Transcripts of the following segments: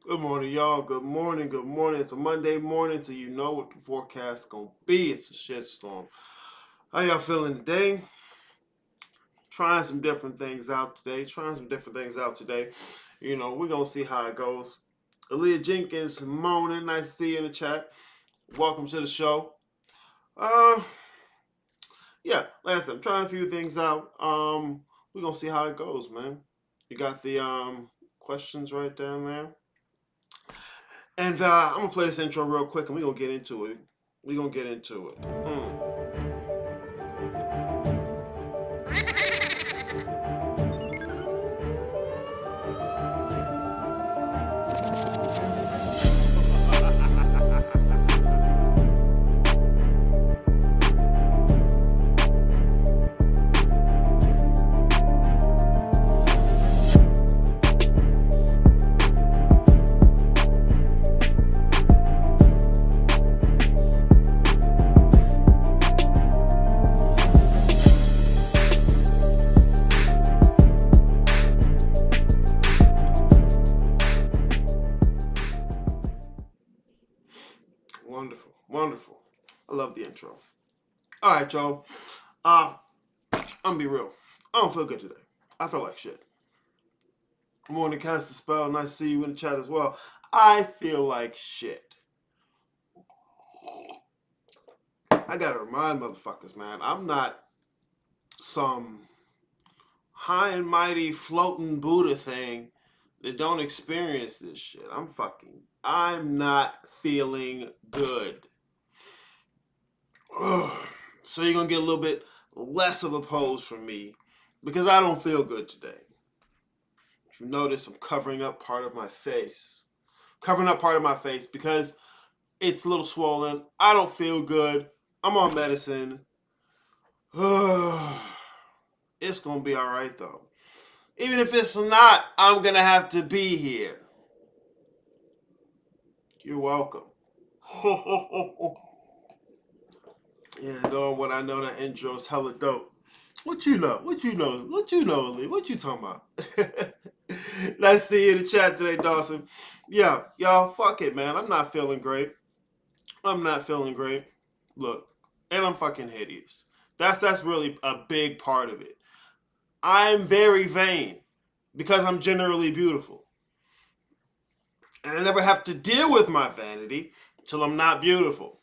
Good morning, y'all. Good morning. Good morning. It's a Monday morning, so you know what the forecast's gonna be. It's a shitstorm. How y'all feeling today? Trying some different things out today. You know, we're gonna see how it goes. Aaliyah Jenkins, morning. Nice to see you in the chat. Welcome to the show. Yeah, like I said, I'm trying a few things out. We're gonna see how it goes, man. You got the questions right down there. And I'm gonna play this intro real quick, and we're gonna get into it. Wonderful. I love the intro. All right, y'all. I'm gonna be real. I don't feel good today. I feel like shit. Morning, cast the spell. Nice to see you in the chat as well. I feel like shit. I gotta remind motherfuckers, man, I'm not some high and mighty floating Buddha thing that don't experience this shit. I'm not feeling good. Ugh. So you're gonna get a little bit less of a pose from me because I don't feel good today. If you notice, I'm covering up part of my face. Because it's a little swollen. I don't feel good. I'm on medicine. It's gonna be all right though. Even if it's not, I'm gonna have to be here. You're welcome. Yeah, knowing what I know, that intro is hella dope. What you know, Lee? What you talking about? Nice to see you in the chat today, Dawson. Yeah, y'all, fuck it, man. I'm not feeling great. Look, and I'm fucking hideous. That's really a big part of it. I'm very vain because I'm generally beautiful. And I never have to deal with my vanity until I'm not beautiful.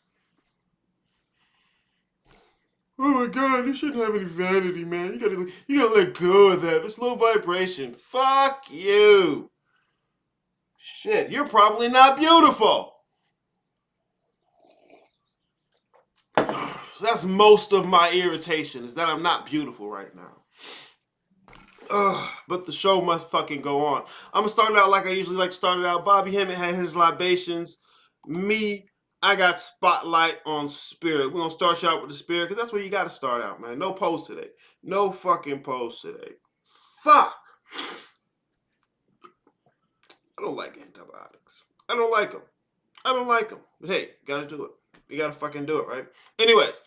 Oh my god, you shouldn't have any vanity, man. You gotta let go of that. This low vibration. Fuck you. Shit, you're probably not beautiful. So that's most of my irritation, is that I'm not beautiful right now. But the show must fucking go on. I'm gonna start it out like I usually like to start it out. Bobby Hemmett had his libations. Me, I got spotlight on spirit. We're gonna start you out with the spirit because that's where you gotta start out, man. No pose today. No fucking pose today. Fuck. I don't like antibiotics. I don't like them. But hey, gotta do it. You gotta fucking do it, right? Anyways,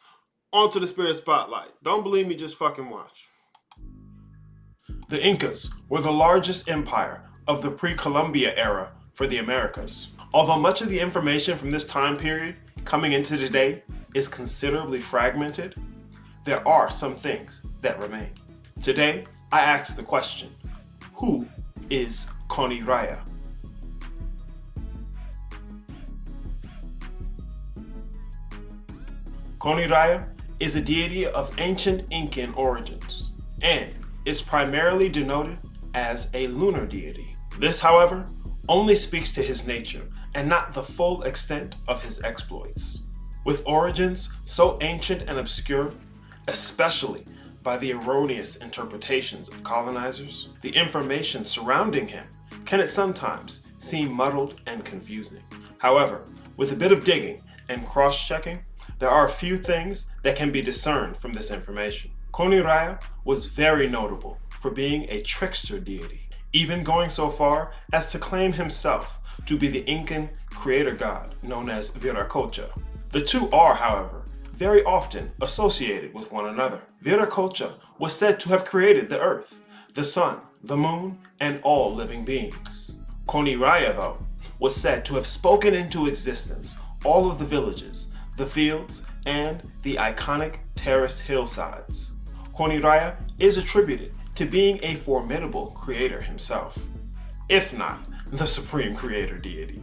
on to the spirit spotlight. Don't believe me, just fucking watch. The Incas were the largest empire of the pre-Columbia era for the Americas. Although much of the information from this time period coming into today is considerably fragmented, there are some things that remain. Today, I ask the question, who is Coniraya? Coniraya is a deity of ancient Incan origins and is primarily denoted as a lunar deity. This, however, only speaks to his nature and not the full extent of his exploits. With origins so ancient and obscure, especially by the erroneous interpretations of colonizers, the information surrounding him can at sometimes seem muddled and confusing. However, with a bit of digging and cross-checking, there are a few things that can be discerned from this information. Coniraya was very notable for being a trickster deity, even going so far as to claim himself to be the Incan creator god known as Viracocha. The two are, however, very often associated with one another. Viracocha was said to have created the earth, the sun, the moon, and all living beings. Coniraya, though, was said to have spoken into existence all of the villages, the fields, and the iconic terraced hillsides. Coniraya is attributed to being a formidable creator himself, if not the supreme creator deity.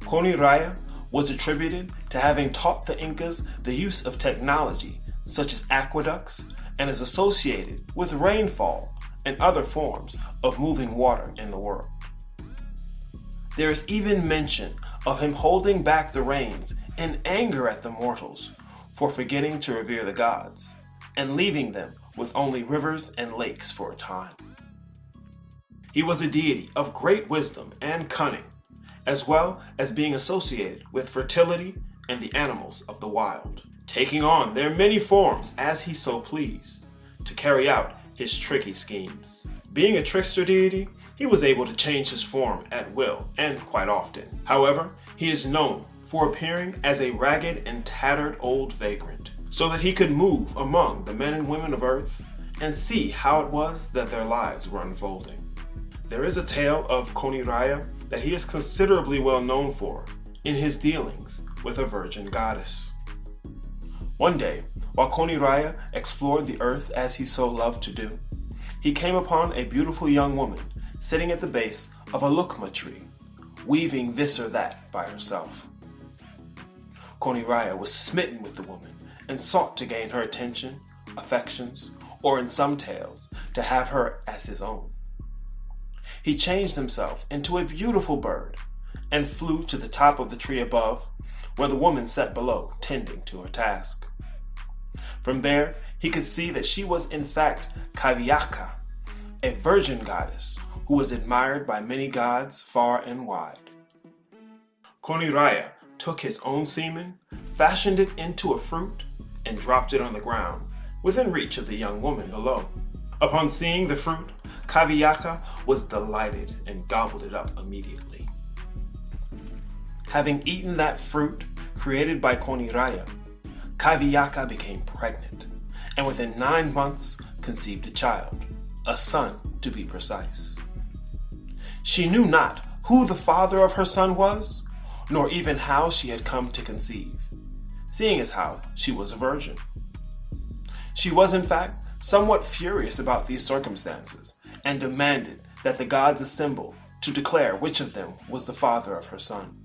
Coniraya was attributed to having taught the Incas the use of technology such as aqueducts and is associated with rainfall and other forms of moving water in the world. There is even mention of him holding back the rains in anger at the mortals for forgetting to revere the gods and leaving them with only rivers and lakes for a time. He was a deity of great wisdom and cunning, as well as being associated with fertility and the animals of the wild, taking on their many forms as he so pleased to carry out his tricky schemes. Being a trickster deity, he was able to change his form at will and quite often. However, he is known for appearing as a ragged and tattered old vagrant, so that he could move among the men and women of Earth and see how it was that their lives were unfolding. There is a tale of Coniraya that he is considerably well known for in his dealings with a virgin goddess. One day, while Coniraya explored the earth as he so loved to do, he came upon a beautiful young woman sitting at the base of a lukma tree, weaving this or that by herself. Coniraya was smitten with the woman and sought to gain her attention, affections, or in some tales, to have her as his own. He changed himself into a beautiful bird and flew to the top of the tree above, where the woman sat below, tending to her task. From there, he could see that she was in fact Kaviaka, a virgin goddess who was admired by many gods far and wide. Coniraya took his own semen, fashioned it into a fruit, and dropped it on the ground, within reach of the young woman below. Upon seeing the fruit, Kaviaka was delighted and gobbled it up immediately. Having eaten that fruit created by Coniraya, Kaviaka became pregnant, and within 9 months conceived a child, a son to be precise. She knew not who the father of her son was, nor even how she had come to conceive, seeing as how she was a virgin. She was in fact somewhat furious about these circumstances and demanded that the gods assemble to declare which of them was the father of her son.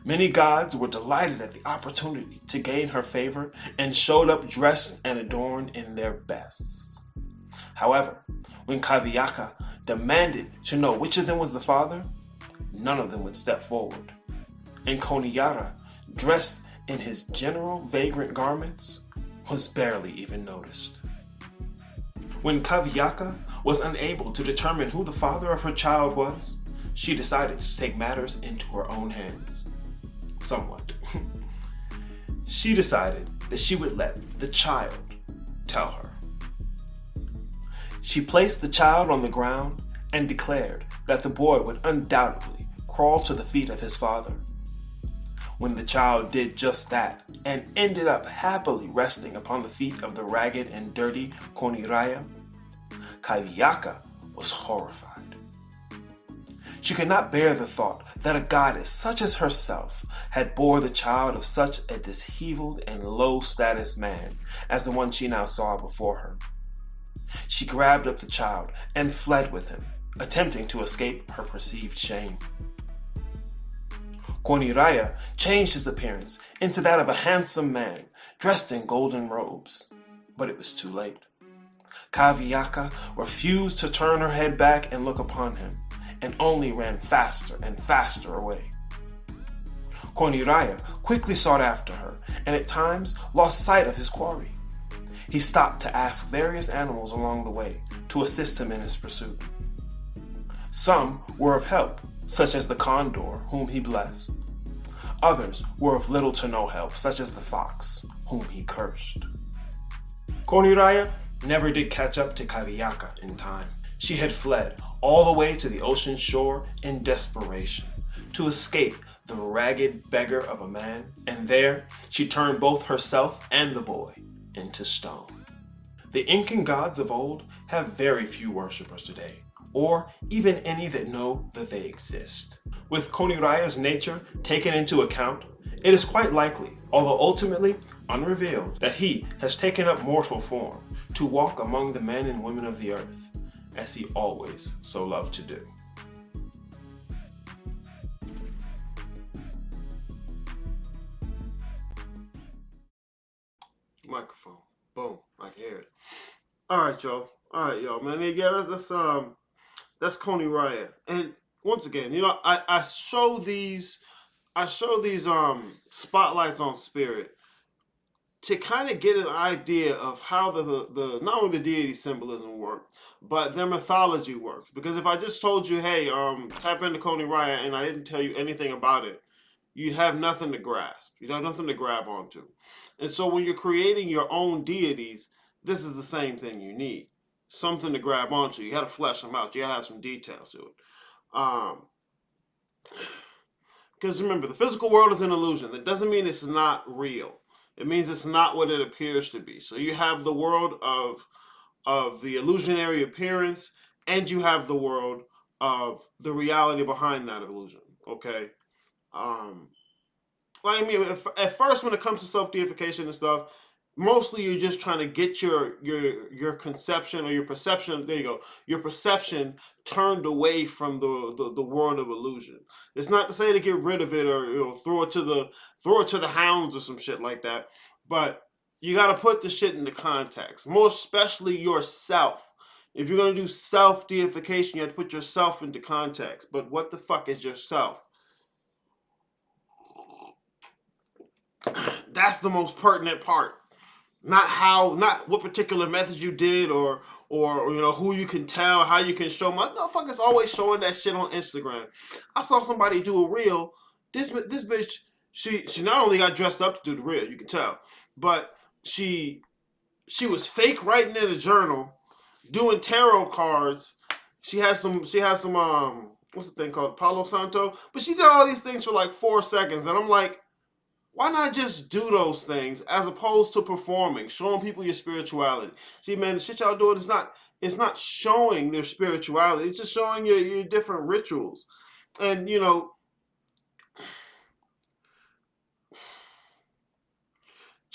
Many gods were delighted at the opportunity to gain her favor and showed up dressed and adorned in their bests. However, when Kaviaka demanded to know which of them was the father, none of them would step forward, and Coniraya, dressed in his general vagrant garments, was barely even noticed. When Kaviaka was unable to determine who the father of her child was, she decided to take matters into her own hands. Somewhat. She decided that she would let the child tell her. She placed the child on the ground and declared that the boy would undoubtedly crawl to the feet of his father. When the child did just that and ended up happily resting upon the feet of the ragged and dirty Coniraya, Kaviaka was horrified. She could not bear the thought that a goddess such as herself had bore the child of such a disheveled and low-status man as the one she now saw before her. She grabbed up the child and fled with him, attempting to escape her perceived shame. Coniraya changed his appearance into that of a handsome man dressed in golden robes, but it was too late. Kaviaka refused to turn her head back and look upon him, and only ran faster and faster away. Coniraya quickly sought after her, and at times lost sight of his quarry. He stopped to ask various animals along the way to assist him in his pursuit. Some were of help, such as the condor, whom he blessed. Others were of little to no help, such as the fox, whom he cursed. Coniraya never did catch up to Kaviaka in time. She had fled all the way to the ocean shore in desperation to escape the ragged beggar of a man, and there she turned both herself and the boy into stone. The Incan gods of old have very few worshippers today, or even any that know that they exist. With Coniraya's nature taken into account, it is quite likely, although ultimately unrevealed, that he has taken up mortal form to walk among the men and women of the earth, as he always so loved to do. Microphone. Boom. I can hear it. All right, y'all. All right, y'all, man. Yeah, that's Coniraya. And once again, I show these spotlights on spirit to kind of get an idea of how the not only the deity symbolism works, but their mythology works. Because if I just told you, hey, tap into Coniraya, and I didn't tell you anything about it, you'd have nothing to grasp. You'd have nothing to grab onto. And so when you're creating your own deities, this is the same thing you need. Something to grab onto. You got to flesh them out. You got to have some details to it. Because remember, the physical world is an illusion. That doesn't mean it's not real. It means it's not what it appears to be. So you have the world of the illusionary appearance, and you have the world of the reality behind that illusion. Okay. I mean, at first, when it comes to self-deification and stuff, mostly you're just trying to get your conception or your perception. There you go. Your perception turned away from the world of illusion. It's not to say to get rid of it or throw it to the hounds or some shit like that, but you got to put the shit into context. More especially yourself. If you're gonna do self-deification, you have to put yourself into context. But what the fuck is yourself? That's the most pertinent part. Not what particular methods you did or who you can tell, how you can show. Motherfuckers always showing that shit on Instagram. I saw somebody do a reel. This bitch, she not only got dressed up to do the reel, you can tell, but she was fake writing in a journal, doing tarot cards. She has some what's the thing called, Palo Santo, but she did all these things for like 4 seconds, and I'm like, why not just do those things as opposed to performing, showing people your spirituality? See, man, the shit y'all doing it's not showing their spirituality. It's just showing your different rituals. And to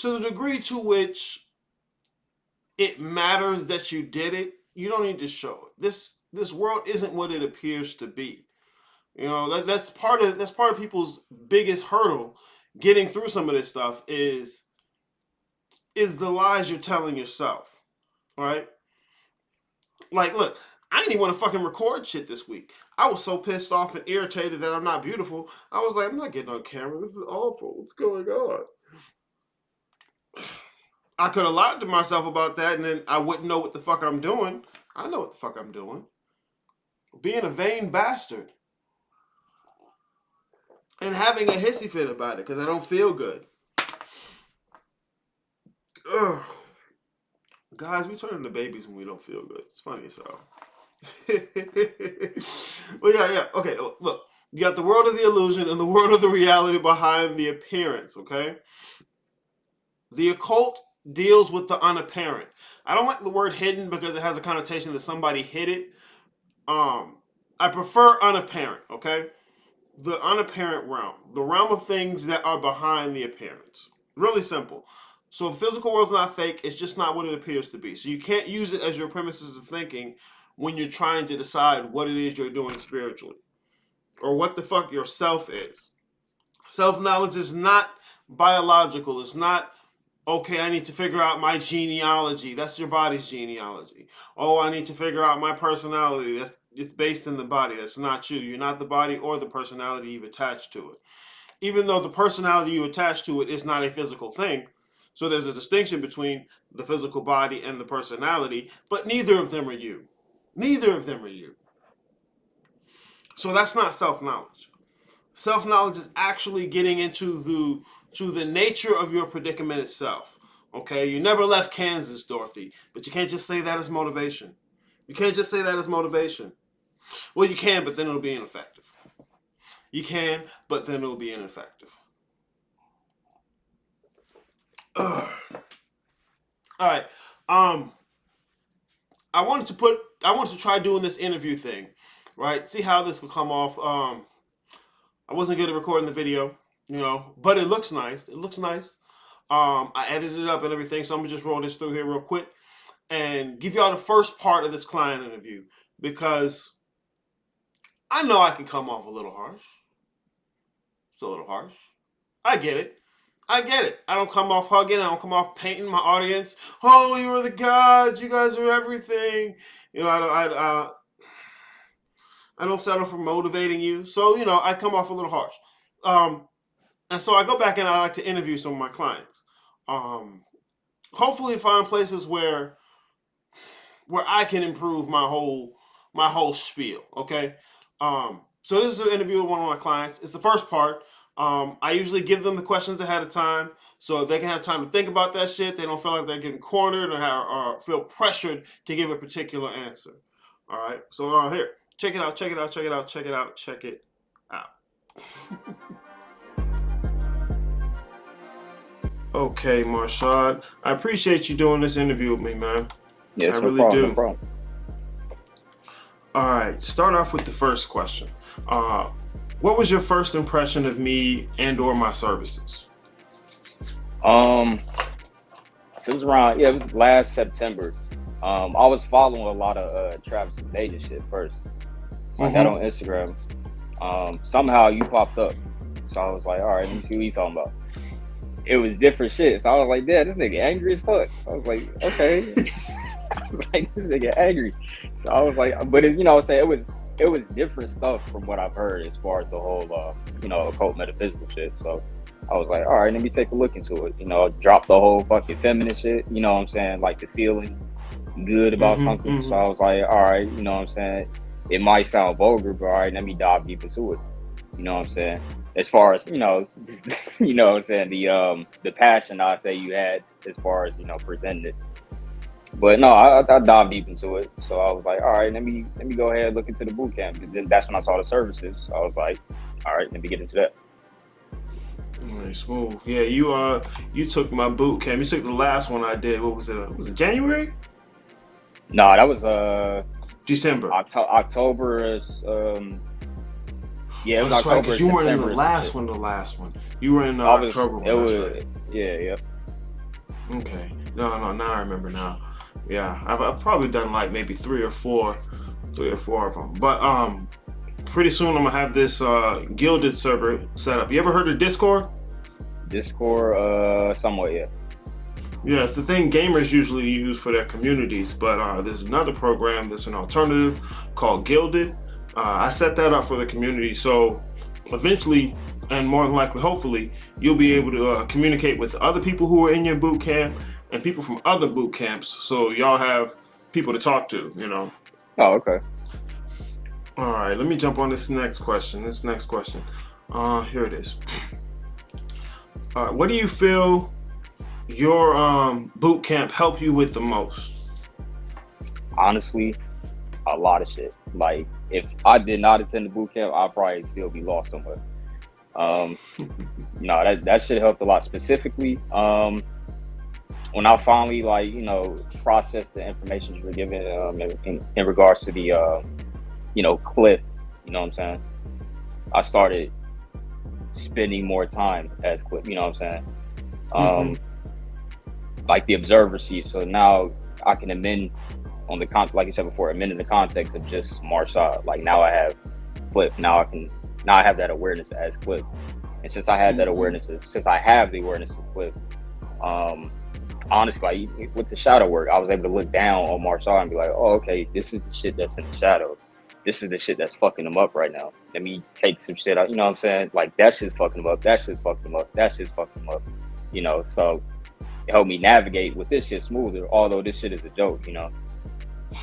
the degree to which it matters that you did it, you don't need to show it. This world isn't what it appears to be. That's part of people's biggest hurdle getting through some of this stuff is the lies you're telling yourself, right? Like, look, I didn't even want to fucking record shit this week. I was so pissed off and irritated that I'm not beautiful. I was like, I'm not getting on camera. This is awful. What's going on? I could have lied to myself about that, and then I wouldn't know what the fuck I'm doing. I know what the fuck I'm doing. Being a vain bastard. And having a hissy fit about it because I don't feel good. Ugh. Guys, we turn into babies when we don't feel good. It's funny as hell. Well, yeah. Okay, look. You got the world of the illusion and the world of the reality behind the appearance, okay? The occult deals with the unapparent. I don't like the word hidden because it has a connotation that somebody hid it. I prefer unapparent, okay? The unapparent realm. The realm of things that are behind the appearance. Really simple. So the physical world's not fake. It's just not what it appears to be. So you can't use it as your premises of thinking when you're trying to decide what it is you're doing spiritually or what the fuck your self is. Self-knowledge is not biological. It's not, okay, I need to figure out my genealogy. That's your body's genealogy. Oh, I need to figure out my personality. It's based in the body. That's not you. You're not the body or the personality you've attached to it. Even though the personality you attach to it is not a physical thing. So there's a distinction between the physical body and the personality, but neither of them are you. Neither of them are you. So that's not self-knowledge. Self-knowledge is actually getting into the nature of your predicament itself. Okay, you never left Kansas, Dorothy, but you can't just say that as motivation. You can't just say that as motivation. Well, you can, but then it'll be ineffective. You can, but then it'll be ineffective. Ugh. All right. I wanted to try doing this interview thing, right? See how this will come off. I wasn't good at recording the video, but it looks nice. It looks nice. I edited it up and everything, so I'm gonna just roll this through here real quick and give y'all the first part of this client interview, because I know I can come off a little harsh. It's a little harsh. I get it. I don't come off hugging. I don't come off painting my audience. Oh, you are the gods. You guys are everything. I don't settle for motivating you. So, I come off a little harsh. And so I go back and I like to interview some of my clients. Hopefully find places where I can improve my whole spiel. Okay. So this is an interview with one of my clients. It's the first part. I usually give them the questions ahead of time so they can have time to think about that shit. They don't feel like they're getting cornered or feel pressured to give a particular answer. All right. So here, check it out. Okay, Marshad, I appreciate you doing this interview with me, man. Yes, I no really problem, do. no problem. All right, start off with the first question. What was your first impression of me and/or my services? So it was around, it was last September. I was following a lot of Travis and Data shit first. So I got on Instagram. Somehow you popped up. So I was like, all right, let me see what he's talking about. It was different shit. So I was like, damn, this nigga angry as fuck. I was like, okay. I was like, this nigga angry. So I was like, but it's, I'm saying it was different stuff from what I've heard as far as the whole, occult metaphysical shit. So I was like, all right, let me take a look into it. Drop the whole fucking feminine shit. You know what I'm saying? Like the feeling good about something. So I was like, all right, you know what I'm saying? It might sound vulgar, but all right, let me dive deep into it. You know what I'm saying? As far as, you know what I'm saying, the passion I say you had as far as, presenting it. But no, I dived deep into it. So I was like, all right, let me go ahead and look into the boot camp. Because then that's when I saw the services. So I was like, all right, let me get into that. Nice, smooth. Yeah, you took my boot camp. You took the last one I did. What was it? Was it January? No, that was December. October. Yeah, it was that's October. Right, because you weren't in the last one. You were in October one. Right. Yeah. Okay. No. Now I remember now. Yeah, I've probably done like maybe three or four of them. But pretty soon I'm gonna have this Gilded server set up. You ever heard of Discord? Discord, somewhat, yeah. Yeah, it's the thing gamers usually use for their communities. But there's another program that's an alternative called Gilded. I set that up for the community, so eventually, and more than likely, hopefully, you'll be able to communicate with other people who are in your boot camp and people from other boot camps, so y'all have people to talk to, Oh, okay. All right, let me jump on this next question. Here it is. All right, what do you feel your boot camp helped you with the most? Honestly, a lot of shit. Like, if I did not attend the boot camp, I'd probably still be lost somewhere. No, that shit helped a lot. Specifically, when I finally processed the information you were given in regards to the clip, you know what I'm saying? I started spending more time as clip, you know what I'm saying? Like the observer sheet. So now I can amend on the like I said before, amend in the context of just Marshad. Like now I have clip. Now I have that awareness as clip. And since I had that awareness, since I have the awareness of clip, honestly, like, with the shadow work, I was able to look down on Marshad and be like, oh, okay, this is the shit that's in the shadow. This is the shit that's fucking them up right now. Let me take some shit out. You know what I'm saying? Like that shit's fucking them up. That shit's fucking them up. That shit's fucking them up. So it helped me navigate with this shit smoother, although this shit is a joke,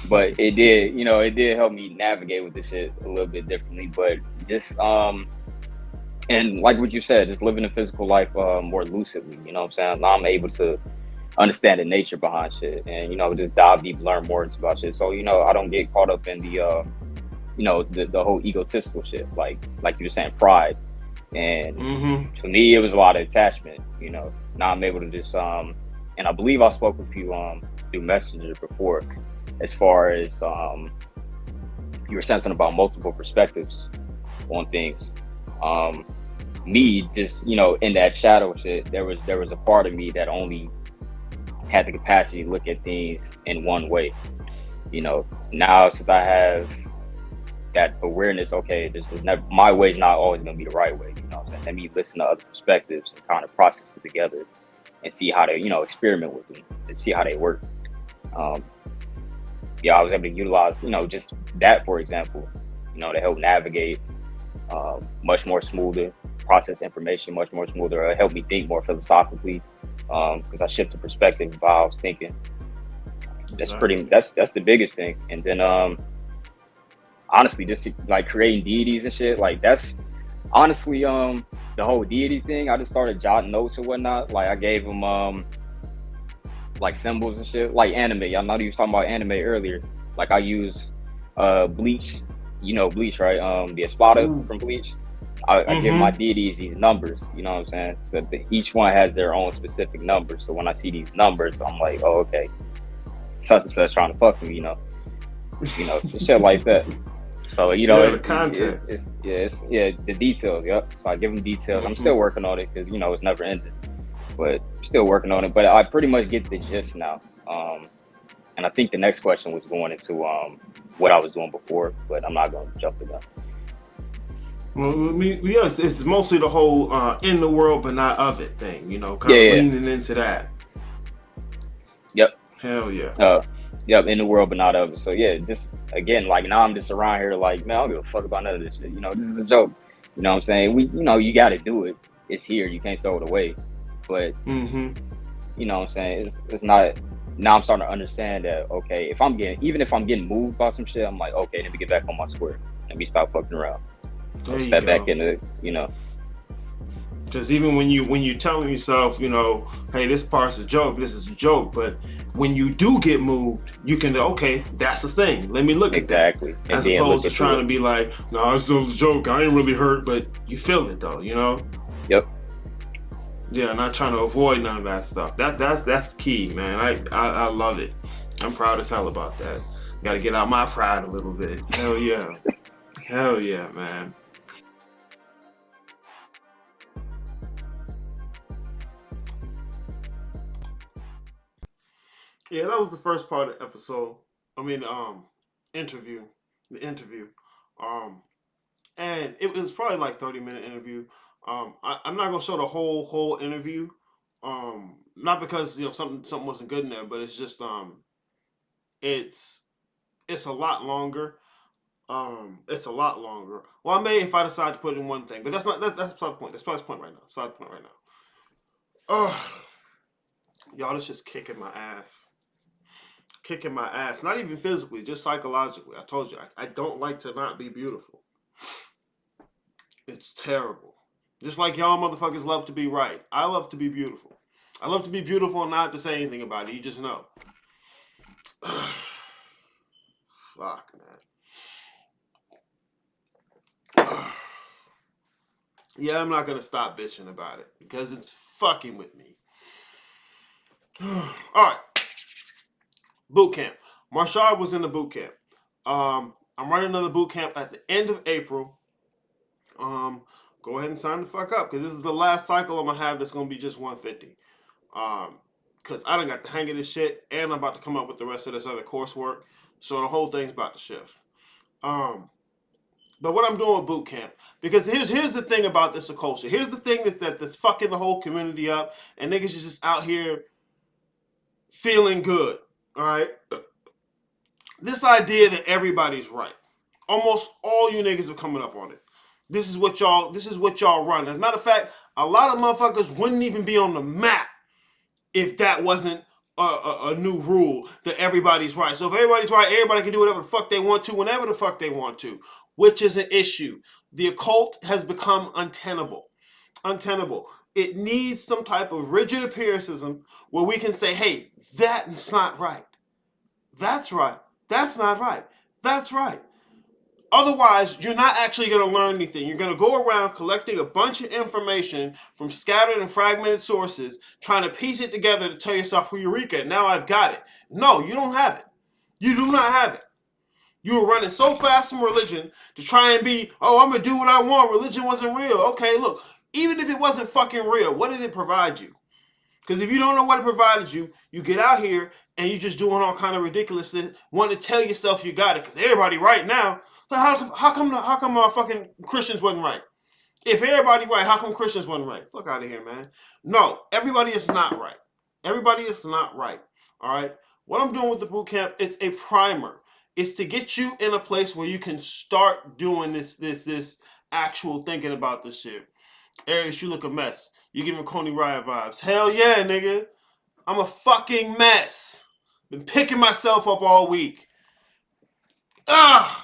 But it did help me navigate with this shit a little bit differently. But just and like what you said, just living a physical life more lucidly, you know what I'm saying? Now I'm able to understand the nature behind shit and, just dive deep, learn more about shit. So, I don't get caught up in the the whole egotistical shit, like you were saying, pride. And to me, it was a lot of attachment, Now I'm able to just and I believe I spoke with you through Messenger before, as far as you were saying something about multiple perspectives on things. Um, Me, just in that shadow shit, there was a part of me that only had the capacity to look at things in one way. Now since I have that awareness, okay, this is never, my way's not always gonna be the right way. Let me listen to other perspectives and kind of process it together and see how to, experiment with them and see how they work. Um, yeah, I was able to utilize, just that, for example, to help navigate much more smoother, process information much more smoother, help me think more philosophically, because I shifted perspective of how I was thinking. Exactly. That's the biggest thing. And then honestly, just like creating deities and shit, like that's honestly the whole deity thing. I just started jotting notes and whatnot. Like I gave them like symbols and shit, like anime. I know you was talking about anime earlier. Like I use Bleach, Bleach, right? The Espada Ooh. from Bleach. I give my deities these numbers, you know what I'm saying? So each one has their own specific numbers. So when I see these numbers, I'm like, oh, okay, such and such trying to fuck me, shit like that. So Yeah, the context. the details. Yep. So I give them details. I'm still working on it because it's never ended, but still working on it. But I pretty much get the gist now. And I think the next question was going into what I was doing before, but I'm not going to jump to that. Well, yes, it's mostly the whole in the world but not of it thing, kind of Yeah. leaning into that. Yep. Hell yeah. Yep, in the world but not of it. So yeah, just again, like now I'm just around here like, man, I don't give a fuck about none of this shit. This is a joke. You know what I'm saying? You got to do it. It's here. You can't throw it away. But you know what I'm saying? It's not. Now I'm starting to understand that. Okay, even if I'm getting moved by some shit, I'm like, okay, let me get back on my square. Let me stop fucking around. There you Step go. back into. Because even when you telling yourself, hey, this part's a joke, this is a joke, but when you do get moved, you can okay, that's the thing. Let me look at that. Exactly. As opposed to trying to be like, no, it's still a joke. I ain't really hurt, but you feel it though, Yep. Yeah, not trying to avoid none of that stuff. That's key, man. I love it. I'm proud as hell about that. Got to get out my pride a little bit. Hell yeah. Hell yeah, man. Yeah, that was the first part of the episode. I mean, interview, the interview, um, and it was probably like 30-minute interview. I'm not gonna show the whole interview, not because something wasn't good in there, but it's just it's it's a lot longer. It's a lot longer. Well, I may if I decide to put in one thing, but that's beside the point. That's beside the point right now. Beside the point right now. Y'all, it's just kicking my ass. Kicking my ass. Not even physically, just psychologically. I told you, I don't like to not be beautiful. It's terrible. Just like y'all motherfuckers love to be right. I love to be beautiful. I love to be beautiful and not have to say anything about it. You just know. Fuck, man. Yeah, I'm not gonna stop bitching about it because it's fucking with me. Alright. Boot camp. Marshall was in the boot camp. I'm running another boot camp at the end of April. Go ahead and sign the fuck up because this is the last cycle I'm gonna have that's gonna be just 150. Because I done got the hang of this shit and I'm about to come up with the rest of this other coursework. So the whole thing's about to shift. But what I'm doing with boot camp, because here's the thing about this culture. Here's the thing that's fucking the whole community up, and niggas is just out here feeling good. All right, this idea that everybody's right. Almost all you niggas are coming up on it. This is what y'all run. As a matter of fact, a lot of motherfuckers wouldn't even be on the map if that wasn't a new rule that everybody's right. So if everybody's right, everybody can do whatever the fuck they want to, whenever the fuck they want to, which is an issue. The occult has become untenable. Untenable. It needs some type of rigid empiricism where we can say, hey, that's not right. That's right. That's not right. That's right. Otherwise, you're not actually going to learn anything. You're going to go around collecting a bunch of information from scattered and fragmented sources, trying to piece it together to tell yourself, Eureka, now I've got it. No, you don't have it. You do not have it. You were running so fast from religion to try and be, oh, I'm going to do what I want. Religion wasn't real. Okay, look, even if it wasn't fucking real, what did it provide you? Because if you don't know what it provided you, you get out here and you just doing all kind of ridiculousness, want to tell yourself you got it. Because everybody right now, how come fucking Christians wasn't right? If everybody right, how come Christians wasn't right? Fuck out of here, man. No, everybody is not right. Everybody is not right. All right. What I'm doing with the boot camp, it's a primer. It's to get you in a place where you can start doing this actual thinking about this shit. Aries, you look a mess. You giving Coniraya vibes. Hell yeah, nigga. I'm a fucking mess. Been picking myself up all week. Ugh.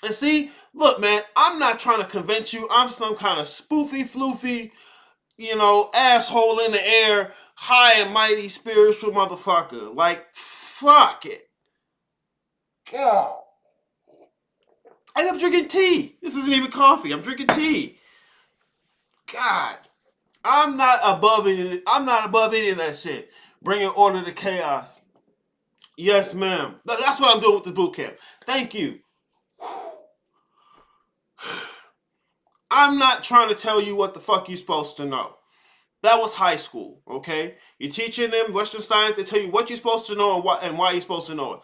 And see, look, man, I'm not trying to convince you I'm some kind of spoofy, floofy, asshole in the air, high and mighty spiritual motherfucker. Like, fuck it. God. I'm drinking tea. This isn't even coffee. I'm drinking tea. God. I'm not above any of that shit. Bringing order to chaos. Yes, ma'am. That's what I'm doing with the boot camp. Thank you. I'm not trying to tell you what the fuck you're supposed to know. That was high school, okay? You're teaching them Western science. They tell you what you're supposed to know and why you're supposed to know it.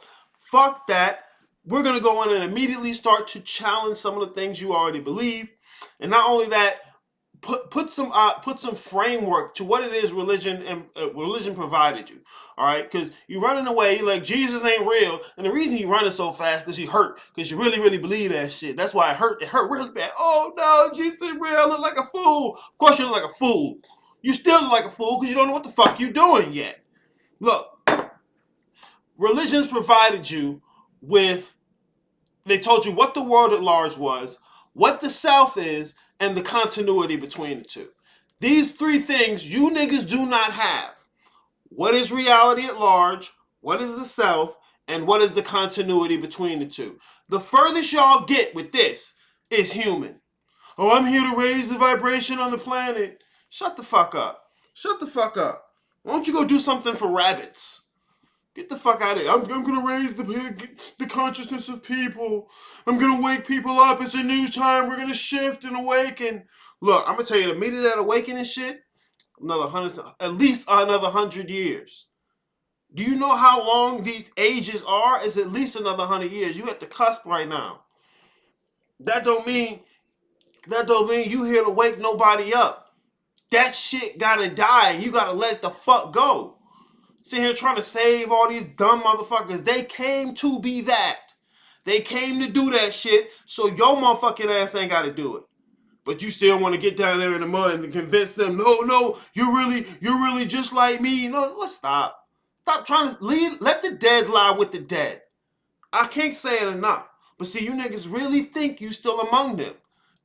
Fuck that. We're going to go in and immediately start to challenge some of the things you already believe. And not only that, put some framework to what it is religion provided you. All right, because you're running away, you're like Jesus ain't real, and the reason you running so fast because you hurt, because you really believe that shit. That's why it hurt. It hurt really bad. Oh no, Jesus ain't real. I look like a fool. Of course you look like a fool. You still look like a fool because you don't know what the fuck you doing yet. Look, religions provided you with. They told you what the world at large was, what the self is, and the continuity between the two. These three things you niggas do not have. What is reality at large? What is the self? And what is the continuity between the two? The furthest y'all get with this is human. Oh, I'm here to raise the vibration on the planet. Shut the fuck up. Shut the fuck up. Why don't you go do something for rabbits? Get the fuck out of here. I'm going to raise the consciousness of people. I'm going to wake people up. It's a new time. We're going to shift and awaken. Look, I'm going to tell you, the meaning of that awakening shit, at least another 100 years. Do you know how long these ages are? It's at least another 100 years. You at the cusp right now. That don't mean you here to wake nobody up. That shit gotta die and you gotta let it the fuck go. Sitting here trying to save all these dumb motherfuckers. They came to be that. They came to do that shit, so your motherfucking ass ain't gotta do it. But you still want to get down there in the mud and convince them, no, you're really just like me. No, let's stop. Stop trying to let the dead lie with the dead. I can't say it enough. But see, you niggas really think you still among them.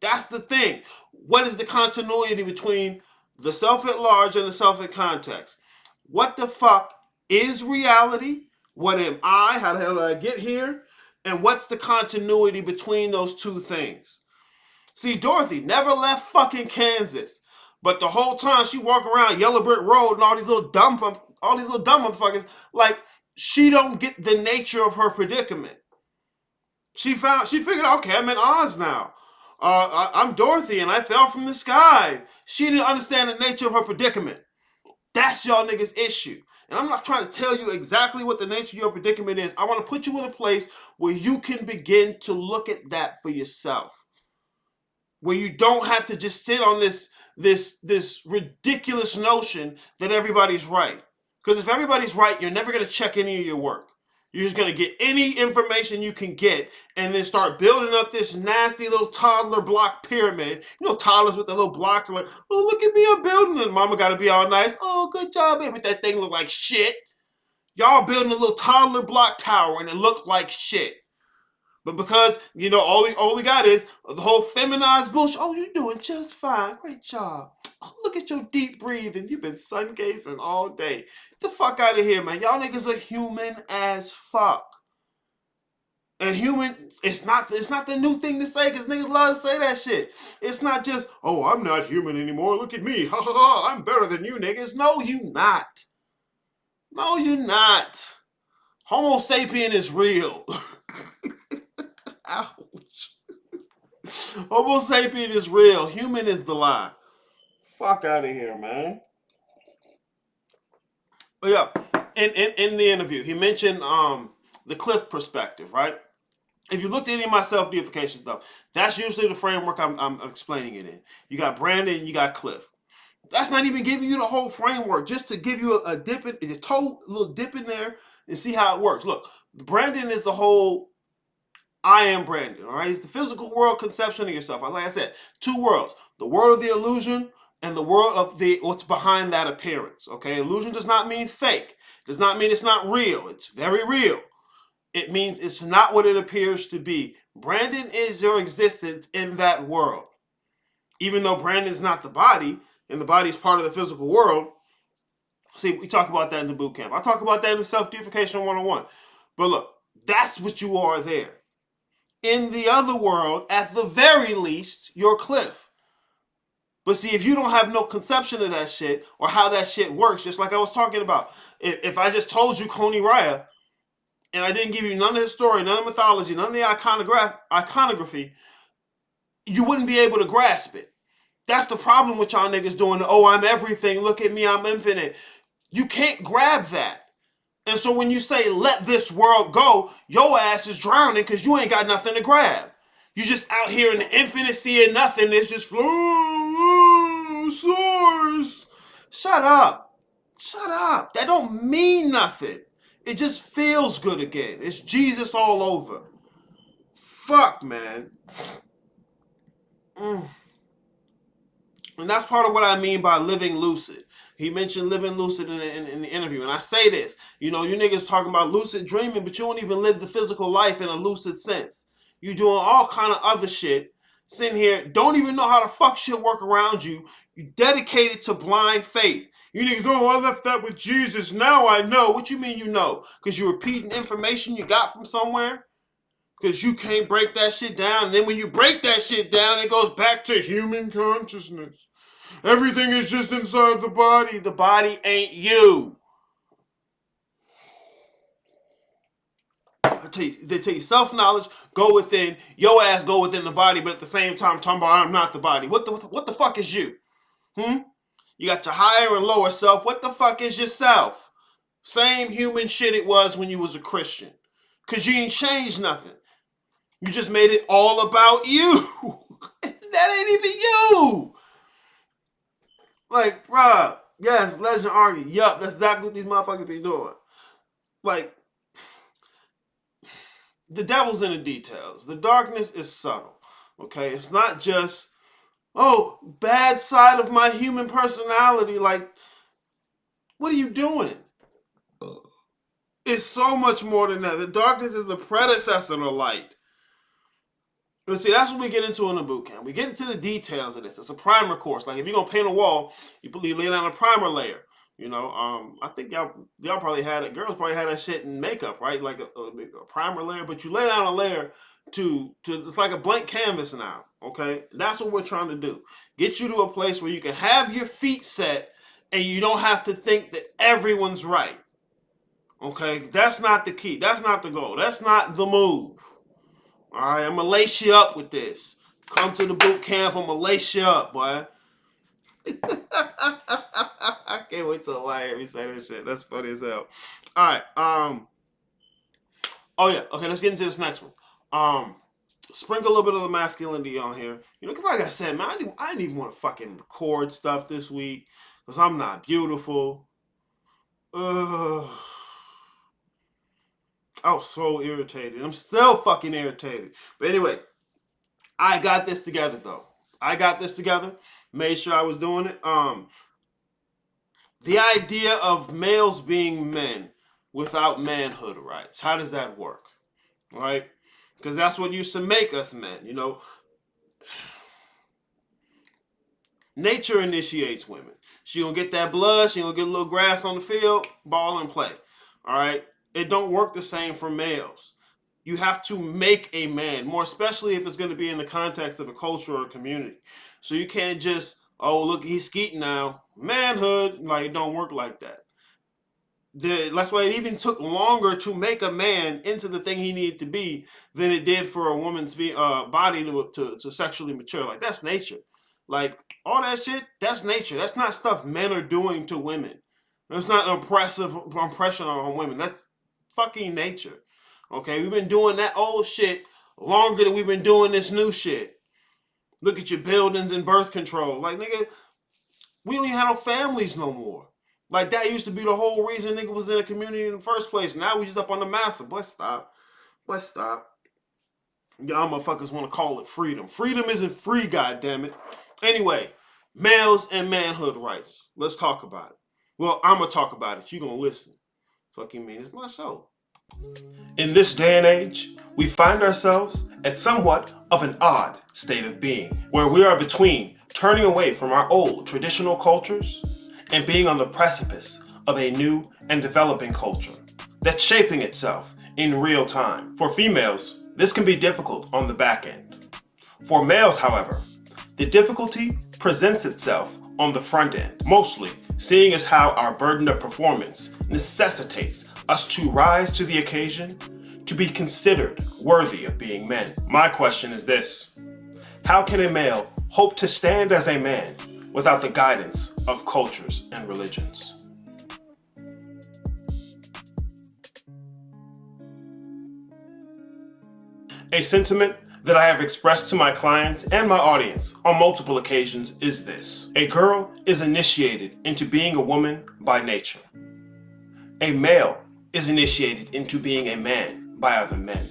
That's the thing. What is the continuity between the self at large and the self in context? What the fuck is reality? What am I? How the hell did I get here? And what's the continuity between those two things? See, Dorothy never left fucking Kansas, but the whole time she walk around Yellow Brick Road and all these little dumb motherfuckers, like she don't get the nature of her predicament. She figured out, okay, I'm in Oz now. I'm Dorothy and I fell from the sky. She didn't understand the nature of her predicament. That's y'all niggas' issue. And I'm not trying to tell you exactly what the nature of your predicament is. I want to put you in a place where you can begin to look at that for yourself. Where you don't have to just sit on this ridiculous notion that everybody's right. Because if everybody's right, you're never going to check any of your work. You're just going to get any information you can get and then start building up this nasty little toddler block pyramid. You know, toddlers with the little blocks are like, oh, look at me, I'm building it. Mama got to be all nice. Oh, good job, baby. That thing look like shit. Y'all building a little toddler block tower and it looked like shit. But because, all we got is the whole feminized bullshit. Oh, you're doing just fine. Great job. Oh, look at your deep breathing. You've been sun gazing all day. Get the fuck out of here, man. Y'all niggas are human as fuck. And human, it's not the new thing to say because niggas love to say that shit. It's not just, oh, I'm not human anymore. Look at me. Ha ha ha. I'm better than you niggas. No, you not. No, you not. Homo sapien is real. Ouch. Homo sapien is real. Human is the lie. Fuck out of here, man. But yeah, in the interview, he mentioned the cliff perspective, right? If you looked at any of my self-deification stuff, that's usually the framework I'm explaining it in. You got Brandon and you got Cliff. That's not even giving you the whole framework, just to give you a dip in a toe, a little dip in there and see how it works. Look, Brandon is the whole I am Brandon, all right? It's the physical world conception of yourself. Like I said, two worlds. The world of the illusion and the world of the what's behind that appearance, okay? Illusion does not mean fake. Does not mean it's not real. It's very real. It means it's not what it appears to be. Brandon is your existence in that world. Even though Brandon's not the body, and the body is part of the physical world. See, we talk about that in the boot camp. I talk about that in the self-deification 101. But look, that's what you are there. In the other world, at the very least, you're Cliff. But see, if you don't have no conception of that shit or how that shit works, just like I was talking about, if I just told you Coniraya and I didn't give you none of his story, none of the mythology, none of the iconography, you wouldn't be able to grasp it. That's the problem with y'all niggas doing, oh, I'm everything, look at me, I'm infinite. You can't grab that. And so when you say, let this world go, your ass is drowning because you ain't got nothing to grab. You just out here in the infinite sea of nothing. It's just, source. Shut up. Shut up. That don't mean nothing. It just feels good again. It's Jesus all over. Fuck, man. And that's part of what I mean by living lucid. He mentioned living lucid in the interview. And I say this, you niggas talking about lucid dreaming, but you don't even live the physical life in a lucid sense. You doing all kind of other shit. Sitting here, don't even know how the fuck shit work around you. You dedicated to blind faith. You niggas, oh, I left that with Jesus. Now I know. What you mean you know? Because you're repeating information you got from somewhere? Because you can't break that shit down. And then when you break that shit down, it goes back to human consciousness. Everything is just inside the body. The body ain't you. They tell you self-knowledge, go within, your ass go within the body, but at the same time, talking about I'm not the body. What the fuck is you? You got your higher and lower self. What the fuck is yourself? Same human shit it was when you was a Christian. Because you ain't changed nothing. You just made it all about you. That ain't even you. Like, bruh, yes, legend argue. Yup, that's exactly what these motherfuckers be doing. Like, the devil's in the details. The darkness is subtle. Okay? It's not just, oh, bad side of my human personality. Like, what are you doing? It's so much more than that. The darkness is the predecessor to light. But see, that's what we get into in the boot camp. We get into the details of this. It's a primer course. Like if you're gonna paint a wall, you lay down a primer layer. I think y'all probably had it. Girls probably had that shit in makeup, right? Like a primer layer, but you lay down a layer to it's like a blank canvas now. Okay, that's what we're trying to do. Get you to a place where you can have your feet set, and you don't have to think that everyone's right. Okay, that's not the key. That's not the goal. That's not the move. All right, I'm going to lace you up with this. Come to the boot camp, I'm going to lace you up, boy. I can't wait till I hear me say that shit. That's funny as hell. All right. Oh, yeah. Okay, let's get into this next one. Sprinkle a little bit of the masculinity on here. Because like I said, man, I didn't even want to fucking record stuff this week because I'm not beautiful. I was so irritated. I'm still fucking irritated. But anyways, I got this together though. Made sure I was doing it. The idea of males being men without manhood rights. How does that work? Right? Because that's what used to make us men. Nature initiates women. She gonna get that blood. She gonna get a little grass on the field, ball and play. All right? It don't work the same for males. You have to make a man, more especially if it's going to be in the context of a culture or a community. So you can't just, oh, look, he's skeeting now. Manhood, like, it don't work like that. That's why it even took longer to make a man into the thing he needed to be than it did for a woman's body to sexually mature. Like, that's nature. Like, all that shit, that's nature. That's not stuff men are doing to women. That's not an oppression on women. That's fucking nature. Okay, we've been doing that old shit longer than we've been doing this new shit. Look at your buildings and birth control. Like, nigga, we don't even have no families no more. Like, that used to be the whole reason nigga was in a community in the first place. Now we just up on the massive. Boy, stop. Boy, stop. Y'all motherfuckers want to call it freedom. Freedom isn't free, goddammit. Anyway, males and manhood rights. Let's talk about it. Well, I'm going to talk about it. You going to listen. Fucking mean, it's my show. In this day and age, we find ourselves at somewhat of an odd state of being, where we are between turning away from our old traditional cultures and being on the precipice of a new and developing culture that's shaping itself in real time. For females, this can be difficult on the back end. For males, however, the difficulty presents itself on the front end, mostly seeing as how our burden of performance necessitates us to rise to the occasion to be considered worthy of being men. My question is this: how can a male hope to stand as a man without the guidance of cultures and religions? A sentiment that I have expressed to my clients and my audience on multiple occasions is this: a girl is initiated into being a woman by nature. A male is initiated into being a man by other men.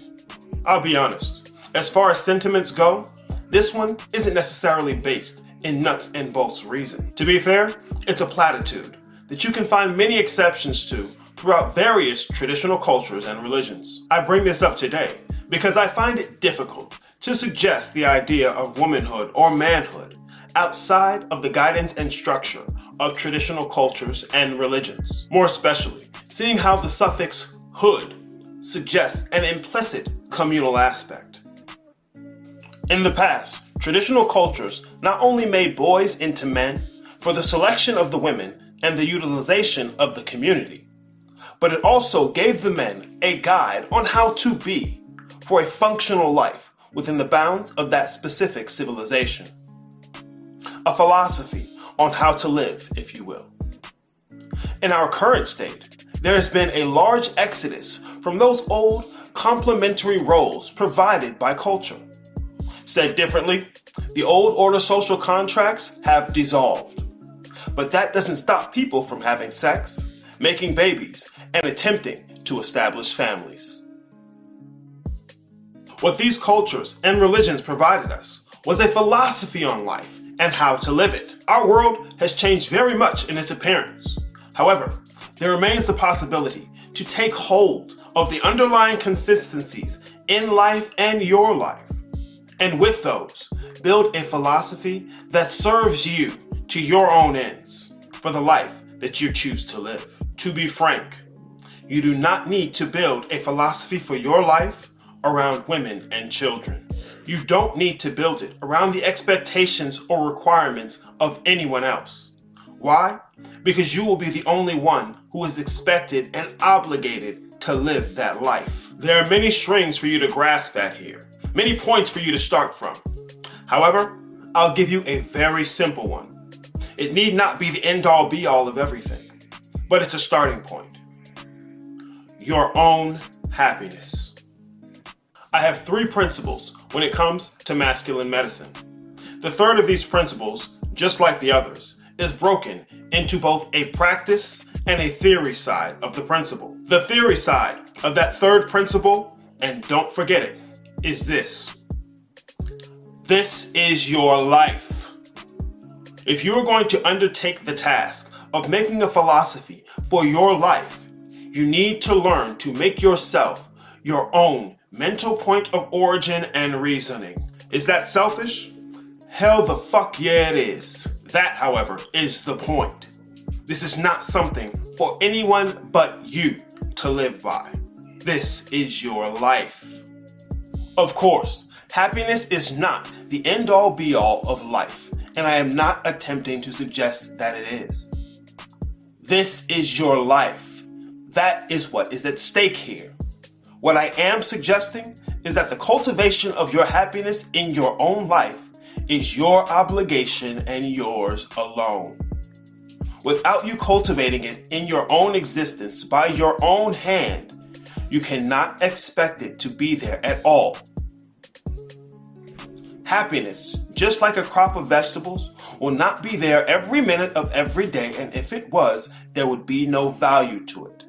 I'll be honest, as far as sentiments go, this one isn't necessarily based in nuts and bolts reason. To be fair, it's a platitude that you can find many exceptions to throughout various traditional cultures and religions. I bring this up today because I find it difficult to suggest the idea of womanhood or manhood outside of the guidance and structure of traditional cultures and religions. More especially, seeing how the suffix hood suggests an implicit communal aspect. In the past, traditional cultures not only made boys into men for the selection of the women and the utilization of the community, but it also gave the men a guide on how to be for a functional life within the bounds of that specific civilization. A philosophy on how to live, if you will. In our current state, there has been a large exodus from those old complementary roles provided by culture. Said differently, the old order social contracts have dissolved. But that doesn't stop people from having sex, making babies, and attempting to establish families. What these cultures and religions provided us was a philosophy on life and how to live it. Our world has changed very much in its appearance. However, there remains the possibility to take hold of the underlying consistencies in life and your life, and with those, build a philosophy that serves you to your own ends for the life that you choose to live. To be frank, you do not need to build a philosophy for your life around women and children. You don't need to build it around the expectations or requirements of anyone else. Why? Because you will be the only one who is expected and obligated to live that life. There are many strings for you to grasp at here, many points for you to start from. However, I'll give you a very simple one. It need not be the end-all be-all of everything, but it's a starting point. Your own happiness. I have 3 principles when it comes to masculine medicine. The third of these principles, just like the others, is broken into both a practice and a theory side of the principle. The theory side of that third principle, and don't forget it, is this. This is your life. If you are going to undertake the task of making a philosophy for your life, you need to learn to make yourself your own mental point of origin and reasoning. Is that selfish? Hell the fuck yeah it is. That, however, is the point. This is not something for anyone but you to live by. This is your life. Of course, happiness is not the end-all be-all of life, and I am not attempting to suggest that it is. This is your life. That is what is at stake here. What I am suggesting is that the cultivation of your happiness in your own life is your obligation and yours alone. Without you cultivating it in your own existence by your own hand, you cannot expect it to be there at all. Happiness, just like a crop of vegetables, will not be there every minute of every day, and if it was, there would be no value to it.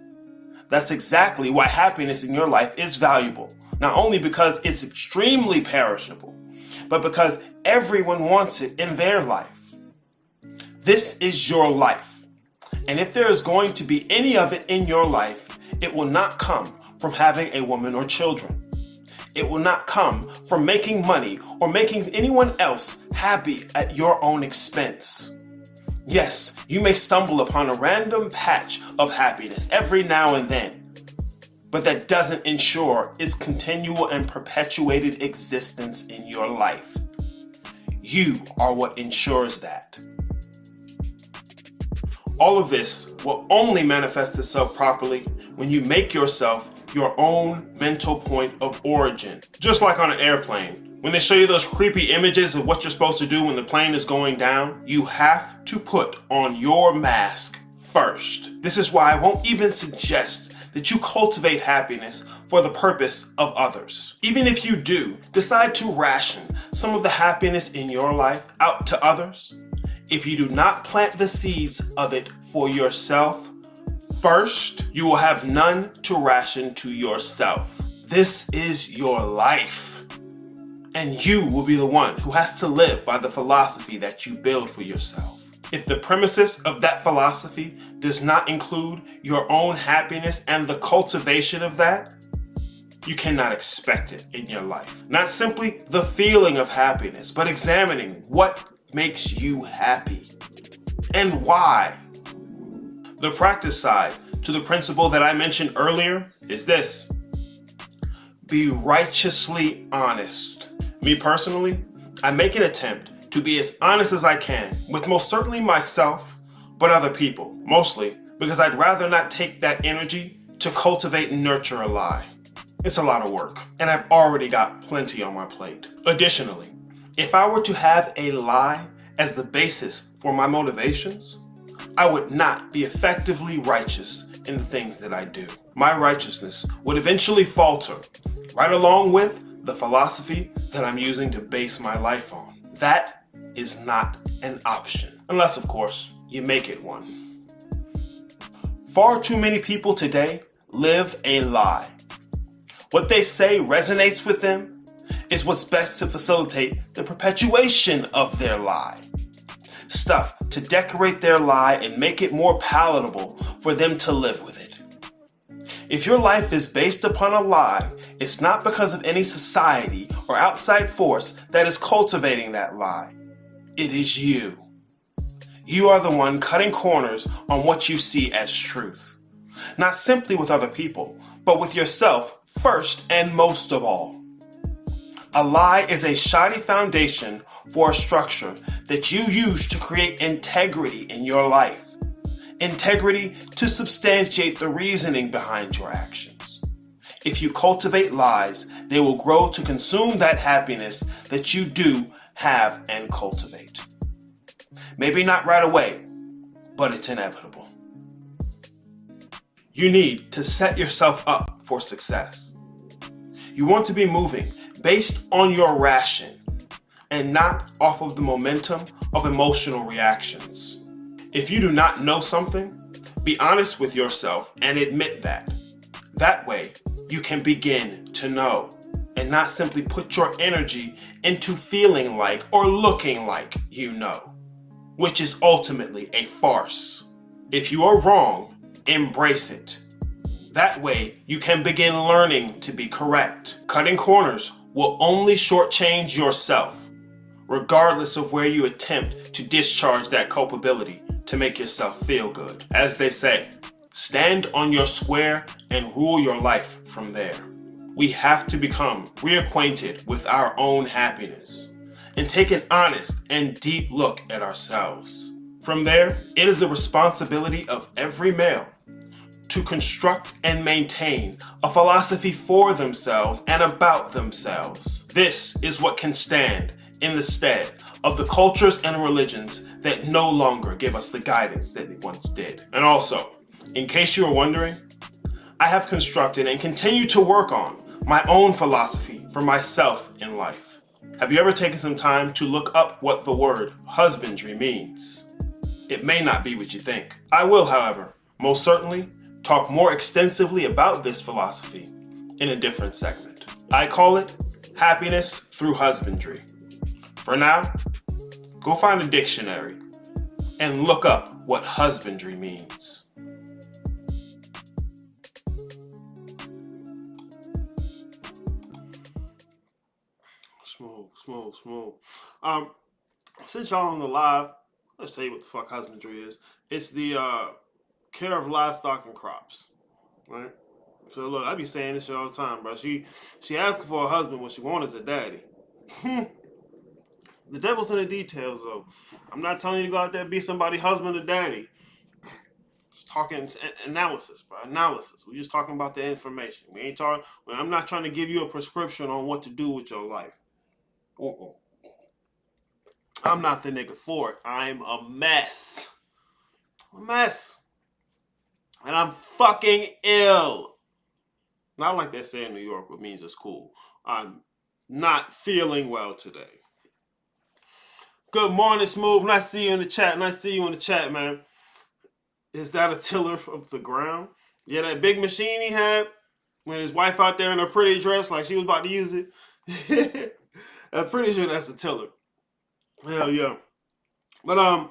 That's exactly why happiness in your life is valuable, not only because it's extremely perishable, but because everyone wants it in their life. This is your life, and if there is going to be any of it in your life, it will not come from having a woman or children. It will not come from making money or making anyone else happy at your own expense. Yes, you may stumble upon a random patch of happiness every now and then, but that doesn't ensure its continual and perpetuated existence in your life. You are what ensures that. All of this will only manifest itself properly when you make yourself your own mental point of origin. Just like on an airplane, when they show you those creepy images of what you're supposed to do when the plane is going down, you have to put on your mask first. This is why I won't even suggest that you cultivate happiness for the purpose of others. Even if you do decide to ration some of the happiness in your life out to others, if you do not plant the seeds of it for yourself first, you will have none to ration to yourself. This is your life, and you will be the one who has to live by the philosophy that you build for yourself. If the premises of that philosophy does not include your own happiness and the cultivation of that, you cannot expect it in your life. Not simply the feeling of happiness, but examining what makes you happy and why. The practice side to the principle that I mentioned earlier is this: be righteously honest. Me personally, I make an attempt to be as honest as I can with most certainly myself, but other people, mostly because I'd rather not take that energy to cultivate and nurture a lie. It's a lot of work, and I've already got plenty on my plate. Additionally, if I were to have a lie as the basis for my motivations, I would not be effectively righteous in the things that I do. My righteousness would eventually falter, right along with the philosophy that I'm using to base my life on. That is not an option, unless, of course, you make it one. Far too many people today live a lie. What they say resonates with them is what's best to facilitate the perpetuation of their lie. Stuff to decorate their lie and make it more palatable for them to live with it. If your life is based upon a lie, it's not because of any society or outside force that is cultivating that lie. It is you. You are the one cutting corners on what you see as truth. Not simply with other people, but with yourself first and most of all. A lie is a shoddy foundation for a structure that you use to create integrity in your life. Integrity to substantiate the reasoning behind your actions. If you cultivate lies, they will grow to consume that happiness that you do have and cultivate. Maybe not right away, but it's inevitable. You need to set yourself up for success. You want to be moving based on your ration and not off of the momentum of emotional reactions. If you do not know something, be honest with yourself and admit that. That way, you can begin to know and not simply put your energy into feeling like or looking like you know, which is ultimately a farce. If you are wrong, embrace it. That way, you can begin learning to be correct. Cutting corners will only shortchange yourself, regardless of where you attempt to discharge that culpability to make yourself feel good. As they say, stand on your square and rule your life from there. We have to become reacquainted with our own happiness and take an honest and deep look at ourselves. From there, it is the responsibility of every male to construct and maintain a philosophy for themselves and about themselves. This is what can stand in the stead of the cultures and religions that no longer give us the guidance that it once did. And also, in case you were wondering, I have constructed and continue to work on my own philosophy for myself in life. Have you ever taken some time to look up what the word husbandry means? It may not be what you think. I will, however, most certainly talk more extensively about this philosophy in a different segment. I call it happiness through husbandry. For now, go find a dictionary and look up what husbandry means. Smooth. Since y'all on the live, let's tell you what the fuck husbandry is. It's the care of livestock and crops, right? So look, I be saying this shit all the time, bro. She asking for a husband when she wants is a daddy. The devil's in the details, though. I'm not telling you to go out there and be somebody's husband or daddy. Just talking analysis, bro. Analysis. We're just talking about the information. We ain't talking. I'm not trying to give you a prescription on what to do with your life. I'm not the nigga for it. I'm a mess. I'm a mess. And I'm fucking ill. Not like they say in New York, which means it's cool. I'm not feeling well today. Good morning, Smooth. Nice to see you in the chat. Man. Is that a tiller of the ground? Yeah, that big machine he had when his wife out there in her pretty dress like she was about to use it. I'm pretty sure that's a tiller. Hell yeah. But,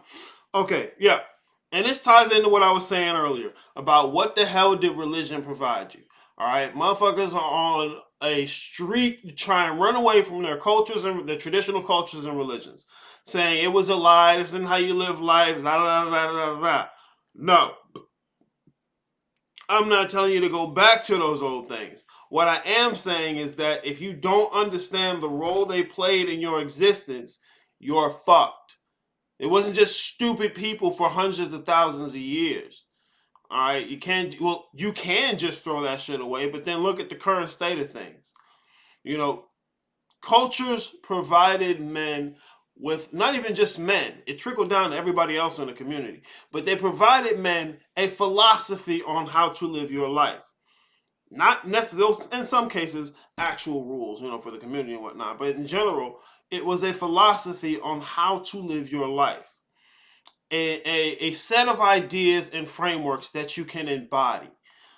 okay, yeah. And this ties into what I was saying earlier about what the hell did religion provide you? All right, motherfuckers are on a streak to try and run away from their cultures and their traditional cultures and religions, saying it was a lie, this isn't how you live life, la la la la la la. No. I'm not telling you to go back to those old things. What I am saying is that if you don't understand the role they played in your existence, you're fucked. It wasn't just stupid people for hundreds of thousands of years. All right, you can just throw that shit away, but then look at the current state of things. You know, cultures provided men with, not even just men, it trickled down to everybody else in the community, but they provided men a philosophy on how to live your life. Not necessarily, in some cases, actual rules, for the community and whatnot, but in general, it was a philosophy on how to live your life. A set of ideas and frameworks that you can embody.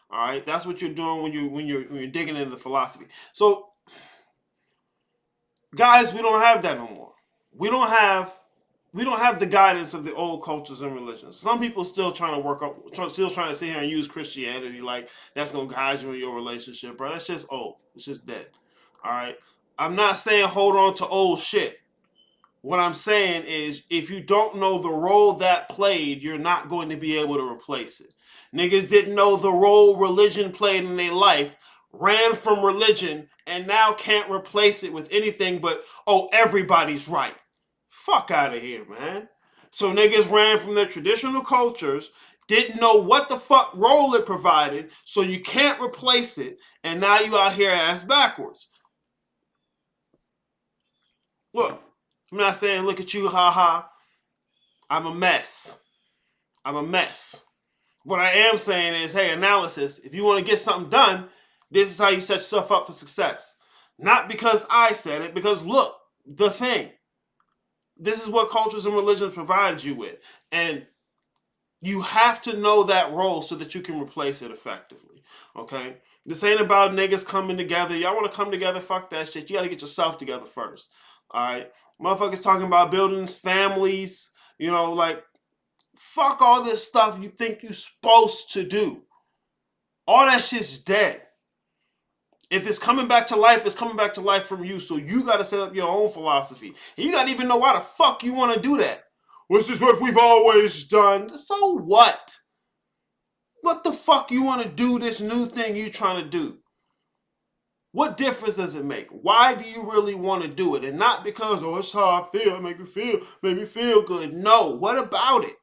All right, that's what you're doing when you're digging into the philosophy. So, guys, we don't have that no more. We don't have the guidance of the old cultures and religions. Some people still trying to sit here and use Christianity like that's gonna guide you in your relationship, bro. That's just old. It's just dead. All right. I'm not saying hold on to old shit. What I'm saying is, if you don't know the role that played, you're not going to be able to replace it. Niggas didn't know the role religion played in their life, ran from religion, and now can't replace it with anything but, everybody's right. Fuck out of here, man. So niggas ran from their traditional cultures, didn't know what the fuck role it provided, so you can't replace it, and now you out here ass backwards. Look. I'm not saying look at you, haha. I'm a mess. What I am saying is, hey, analysis, if you want to get something done, this is how you set yourself up for success. Not because I said it, because look, the thing. This is what cultures and religions provide you with. And you have to know that role so that you can replace it effectively. Okay? This ain't about niggas coming together. Y'all want to come together? Fuck that shit. You got to get yourself together first. All right, motherfuckers talking about building families, fuck all this stuff you think you're supposed to do. All that shit's dead. If it's coming back to life, it's coming back to life from you. So you got to set up your own philosophy. And you got to even know why the fuck you want to do that. This is what we've always done. So what? What the fuck you want to do this new thing you trying to do? What difference does it make? Why do you really want to do it? And not because, it's how I feel, make me feel good. No, what about it?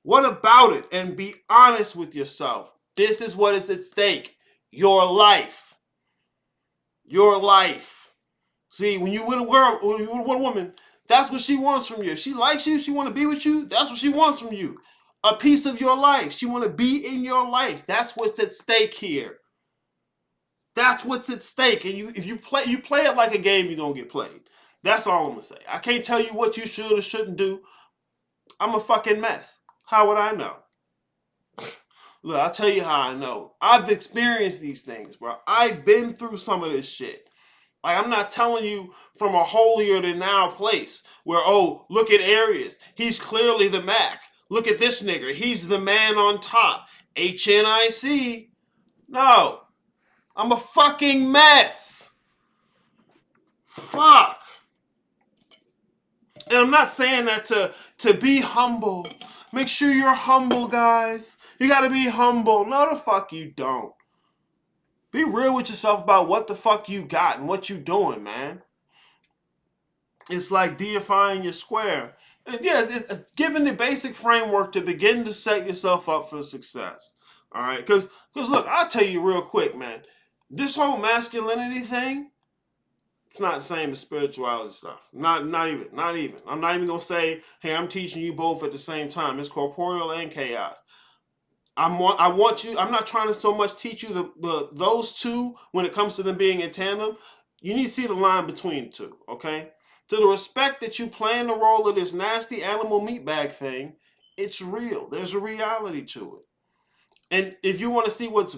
What about it? And be honest with yourself. This is what is at stake. Your life. Your life. See, when you with a girl, when you with a woman, that's what she wants from you. If she likes you, she want to be with you, that's what she wants from you. A piece of your life. She want to be in your life. That's what's at stake here. That's what's at stake. And if you play it like a game, you're gonna get played. That's all I'm gonna say. I can't tell you what you should or shouldn't do. I'm a fucking mess. How would I know? Look, I'll tell you how I know. I've experienced these things, bro. I've been through some of this shit. Like, I'm not telling you from a holier than now place where, oh, look at Aries. He's clearly the Mac. Look at this nigger. He's the man on top. HNIC. No. I'm a fucking mess. Fuck. And I'm not saying that to be humble. Make sure you're humble, guys. You gotta be humble. No, the fuck you don't. Be real with yourself about what the fuck you got and what you doing, man. It's like deifying your square. Yeah, it's giving the basic framework to begin to set yourself up for success. All right? Because look, I'll tell you real quick, man. This whole masculinity thing, it's not the same as spirituality stuff. Not even. I'm not even going to say, hey, I'm teaching you both at the same time. It's corporeal and chaos. I'm not trying to so much teach you those two when it comes to them being in tandem. You need to see the line between the two, okay? To the respect that you playing the role of this nasty animal meatbag thing, it's real. There's a reality to it. And if you want to see what's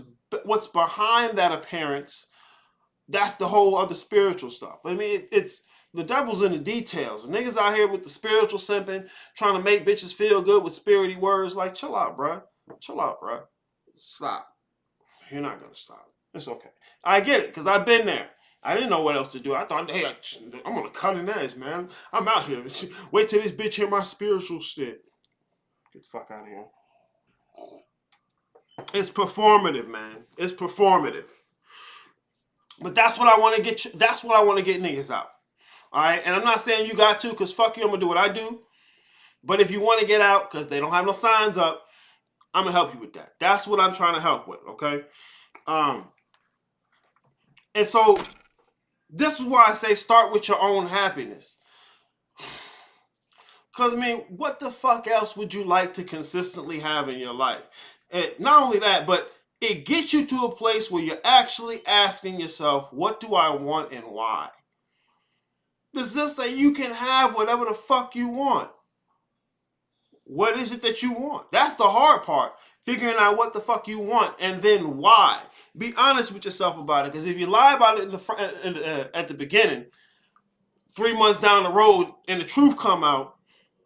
behind that appearance, that's the whole other spiritual stuff. I mean, it's the devil's in the details. And niggas out here with the spiritual simping, trying to make bitches feel good with spirity words, like, chill out, bruh. Chill out, bro. Stop. You're not going to stop. It's okay. I get it, because I've been there. I didn't know what else to do. I thought, hey, I'm going to cut an edge, man. I'm out here. Wait till this bitch hear my spiritual shit. Get the fuck out of here. It's performative, man. It's performative. But that's what I want to get. That's what I want to get niggas out. All right? And I'm not saying you got to, because fuck you, I'm going to do what I do. But if you want to get out, because they don't have no signs up, I'm going to help you with that. That's what I'm trying to help with, okay? And so, this is why I say start with your own happiness. Because, I mean, what the fuck else would you like to consistently have in your life? And not only that, but it gets you to a place where you're actually asking yourself, what do I want and why? Does this say you can have whatever the fuck you want? What is it that you want? That's the hard part. Figuring out what the fuck you want and then why. Be honest with yourself about it. Because if you lie about it at the beginning, 3 months down the road, and the truth come out,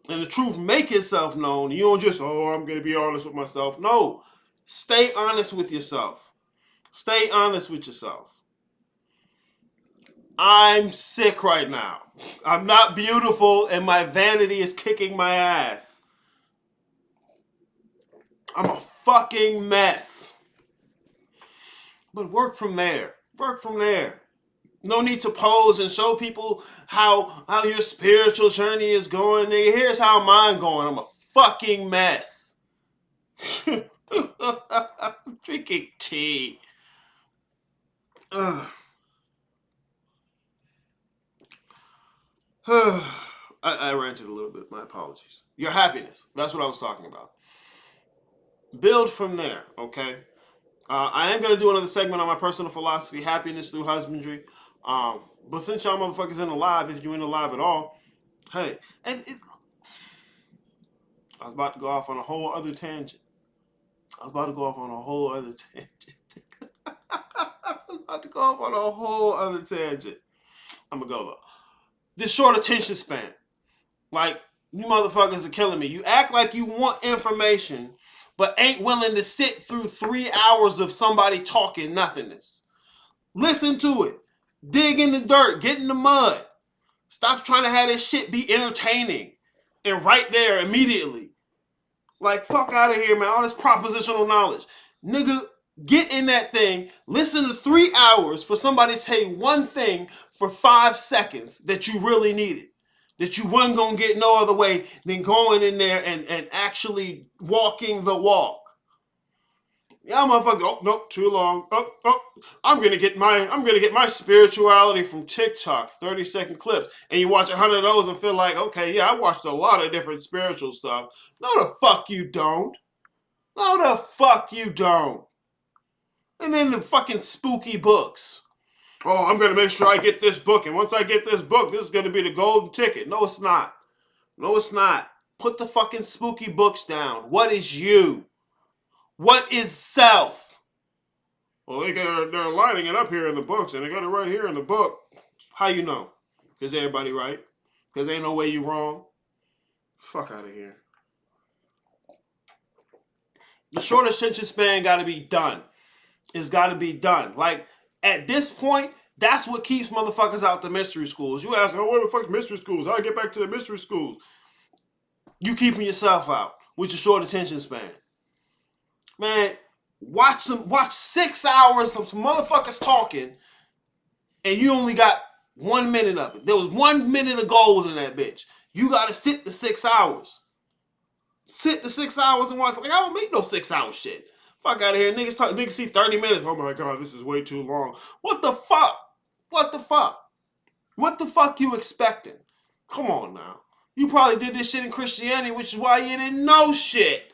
and the truth make itself known, you don't just, oh, I'm going to be honest with myself. No. Stay honest with yourself. Stay honest with yourself. I'm sick right now. I'm not beautiful, and my vanity is kicking my ass. I'm a fucking mess. But work from there. Work from there. No need to pose and show people how your spiritual journey is going. Nigga, here's how mine going. I'm a fucking mess. I'm drinking tea. I ranted a little bit. My apologies. Your happiness. That's what I was talking about. Build from there, okay? I am going to do another segment on my personal philosophy, happiness through husbandry. But since y'all motherfuckers in the live, if you're in the live at all, hey. I was about to go off on a whole other tangent. I'm going to go though. This short attention span. Like, you motherfuckers are killing me. You act like you want information, but ain't willing to sit through 3 hours of somebody talking nothingness. Listen to it. Dig in the dirt. Get in the mud. Stop trying to have this shit be entertaining and right there immediately. Like, fuck out of here, man. All this propositional knowledge. Nigga, get in that thing. Listen to 3 hours for somebody to say one thing for 5 seconds that you really needed. That you wasn't going to get no other way than going in there and actually walking the walk. Yeah, motherfucker. Oh, nope, too long. Oh, I'm gonna get my spirituality from TikTok, 30-second clips, and you watch 100 of those and feel like, okay, yeah, I watched a lot of different spiritual stuff. No, the fuck you don't. No, the fuck you don't. And then the fucking spooky books. Oh, I'm gonna make sure I get this book, and once I get this book, this is gonna be the golden ticket. No, it's not. No, it's not. Put the fucking spooky books down. What is you? What is self? Well, they're lining it up here in the books, and they got it right here in the book. How you know? Because everybody right. Because ain't no way you wrong. Fuck out of here. The short attention span got to be done. It's got to be done. Like, at this point, that's what keeps motherfuckers out the mystery schools. You ask, oh, what the fuck's mystery schools? How do I get back to the mystery schools? You yourself out with your short attention span. Man, watch 6 hours of some motherfuckers talking, and you only got 1 minute of it. There was 1 minute of gold in that bitch. You gotta sit the 6 hours. Sit the 6 hours and watch. Like, I don't make no 6 hour shit. Fuck out of here. Niggas see 30 minutes. Oh my god, this is way too long. What the fuck? What the fuck? What the fuck you expecting? Come on now. You probably did this shit in Christianity, which is why you didn't know shit.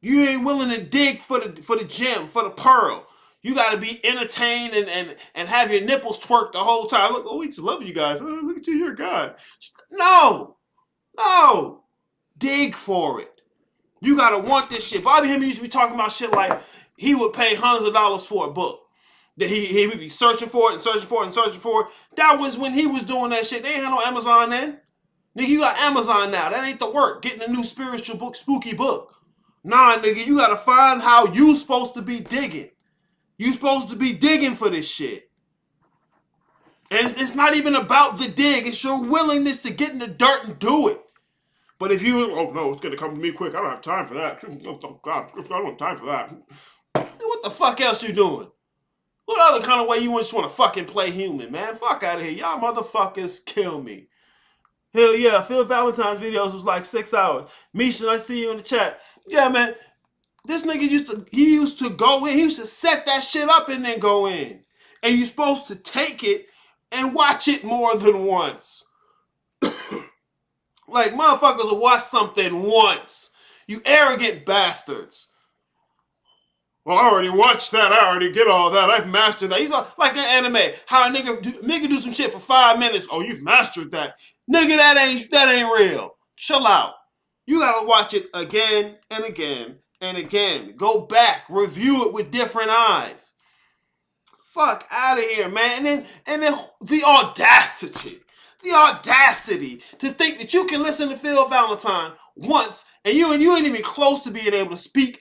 You ain't willing to dig for the gem, for the pearl. You got to be entertained and have your nipples twerk the whole time. Look, oh, we just love you guys. Oh, look at you, you're God. No. Dig for it. You got to want this shit. Bobby Hemming used to be talking about shit like he would pay hundreds of dollars for a book. That he would be searching for it and searching for it and searching for it. That was when he was doing that shit. They ain't had no Amazon then. Nigga, you got Amazon now. That ain't the work. Getting a new spiritual book, spooky book. Nah, nigga, you gotta find how you supposed to be digging. You supposed to be digging for this shit. And it's not even about the dig. It's your willingness to get in the dirt and do it. But if you, oh no, it's gonna come to me quick. I don't have time for that. Oh God, I don't have time for that. What the fuck else you doing? What other kind of way you just want to fucking play human, man? Fuck out of here. Y'all motherfuckers kill me. Hell yeah, Phil Valentine's videos was like 6 hours. Misha, I see you in the chat. Yeah, man. This nigga used to go in. He used to set that shit up and then go in. And you're supposed to take it and watch it more than once. Like, motherfuckers will watch something once. You arrogant bastards. Well, I already watched that. I already get all that. I've mastered that. He's like an anime. How a nigga do some shit for 5 minutes. Oh, you've mastered that. Nigga, that ain't real. Chill out. You gotta watch it again and again and again. Go back. Review it with different eyes. Fuck out of here, man. And then the audacity. The audacity to think that you can listen to Phil Valentine once and you ain't even close to being able to speak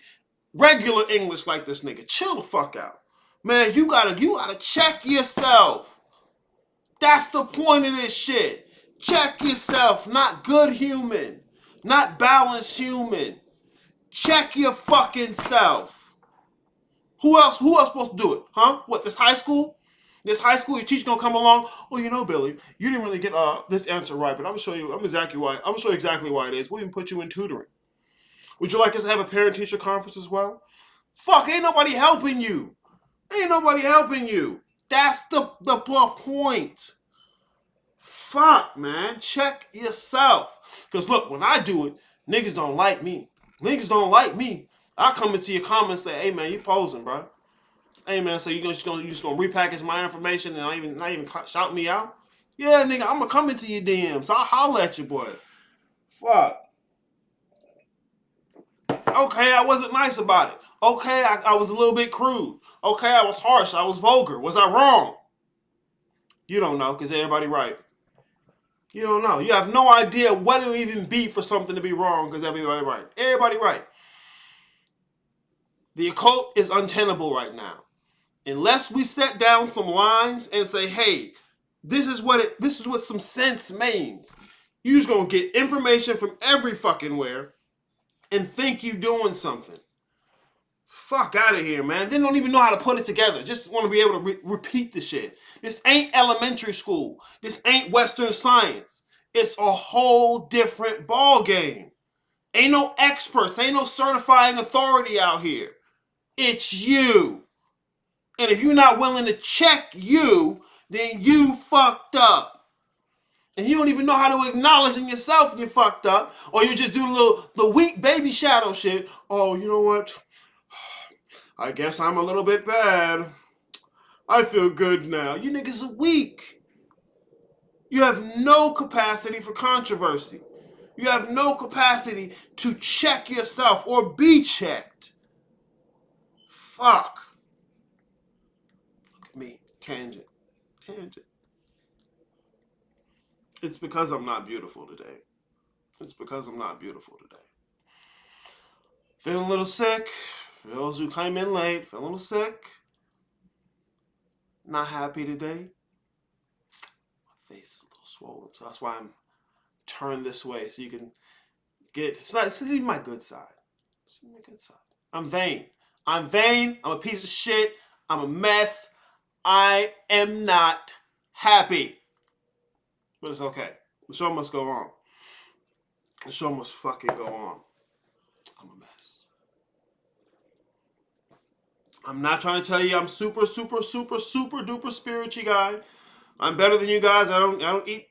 regular English like this nigga. Chill the fuck out. Man, you gotta check yourself. That's the point of this shit. Check yourself. Not good human. Not balanced human. Check your fucking self. Who else supposed to do it? Huh? What, this high school? This high school, your teacher gonna come along. Well, you know, Billy, you didn't really get this answer right, but I'm gonna show you exactly why it is. We'll even put you in tutoring. Would you like us to have a parent-teacher conference as well? Fuck, ain't nobody helping you. Ain't nobody helping you. That's the point. Fuck, man. Check yourself. Because look, when I do it, niggas don't like me. Niggas don't like me. I come into your comments and say, hey, man, you posing, bro. Hey, man, so you just gonna repackage my information and not even shout me out? Yeah, nigga, I'm gonna come into your DMs. I'll holler at you, boy. Fuck. Okay, I wasn't nice about it. Okay, I was a little bit crude. Okay, I was harsh. I was vulgar. Was I wrong? You don't know, because everybody right. You don't know. You have no idea what it would even be for something to be wrong, because everybody right. Everybody right. The occult is untenable right now. Unless we set down some lines and say, hey, this is what some sense means. You're just gonna get information from every fucking where and think you doing something. Fuck out of here, man. They don't even know how to put it together. Just want to be able to repeat the shit. This ain't elementary school. This ain't Western science. It's a whole different ball game. Ain't no experts, ain't no certifying authority out here. It's you. And if you're not willing to check you, then you fucked up. And you don't even know how to acknowledge in yourself you fucked up. Or you just do the weak baby shadow shit. Oh, you know what? I guess I'm a little bit bad. I feel good now. You niggas are weak. You have no capacity for controversy. You have no capacity to check yourself or be checked. Fuck. Look at me. Tangent. It's because I'm not beautiful today. Feeling a little sick. For those who came in late, feeling a little sick. Not happy today. My face is a little swollen, so that's why I'm turned this way so you can get. See my good side. I'm vain. I'm a piece of shit. I'm a mess. I am not happy. But it's okay. The show must go on. The show must fucking go on. I'm a mess. I'm not trying to tell you I'm super duper spiritual guy. I'm better than you guys. I don't eat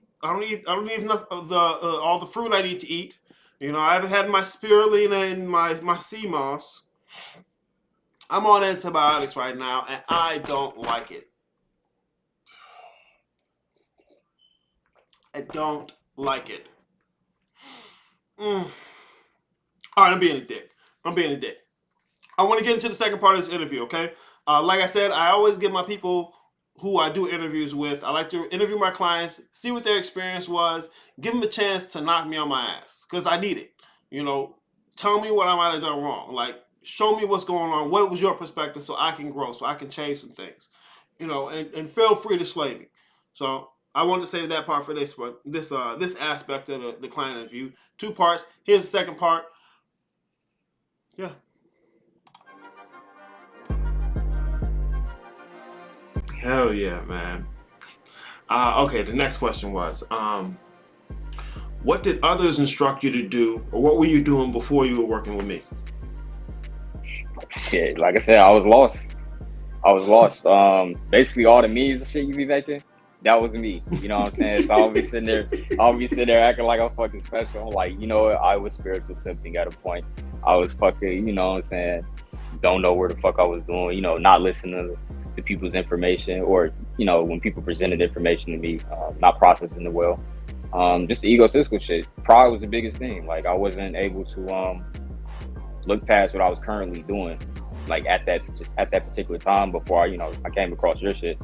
enough of all the fruit I need to eat. You know, I haven't had my spirulina and my sea moss. I'm on antibiotics right now, and I don't like it. I don't like it. All right, I'm being a dick. I want to get into the second part of this interview, okay? Like I said, I always give my people who I do interviews with, I like to interview my clients, see what their experience was, give them a chance to knock me on my ass, because I need it. You know, tell me what I might have done wrong. Like, show me what's going on. What was your perspective so I can grow, so I can change some things. You know, and feel free to slay me. So I wanted to save that part for this aspect of the client interview. 2 parts. Here's the second part. Yeah. Hell yeah, man. Okay, the next question was, what did others instruct you to do, or what were you doing before you were working with me? Shit, like I said, I was lost. Basically all the memes and shit you be making, that was me. You know what I'm saying? So I'll be sitting there acting like I'm fucking special. I'm like, you know what? I was spiritual simping at a point. I was fucking, you know what I'm saying? Don't know where the fuck I was doing, you know, not listening to people's information, or, you know, when people presented information to me, not processing it well. Just the egotistical shit. Pride was the biggest thing. Like, I wasn't able to look past what I was currently doing, like at that particular time before I came across your shit.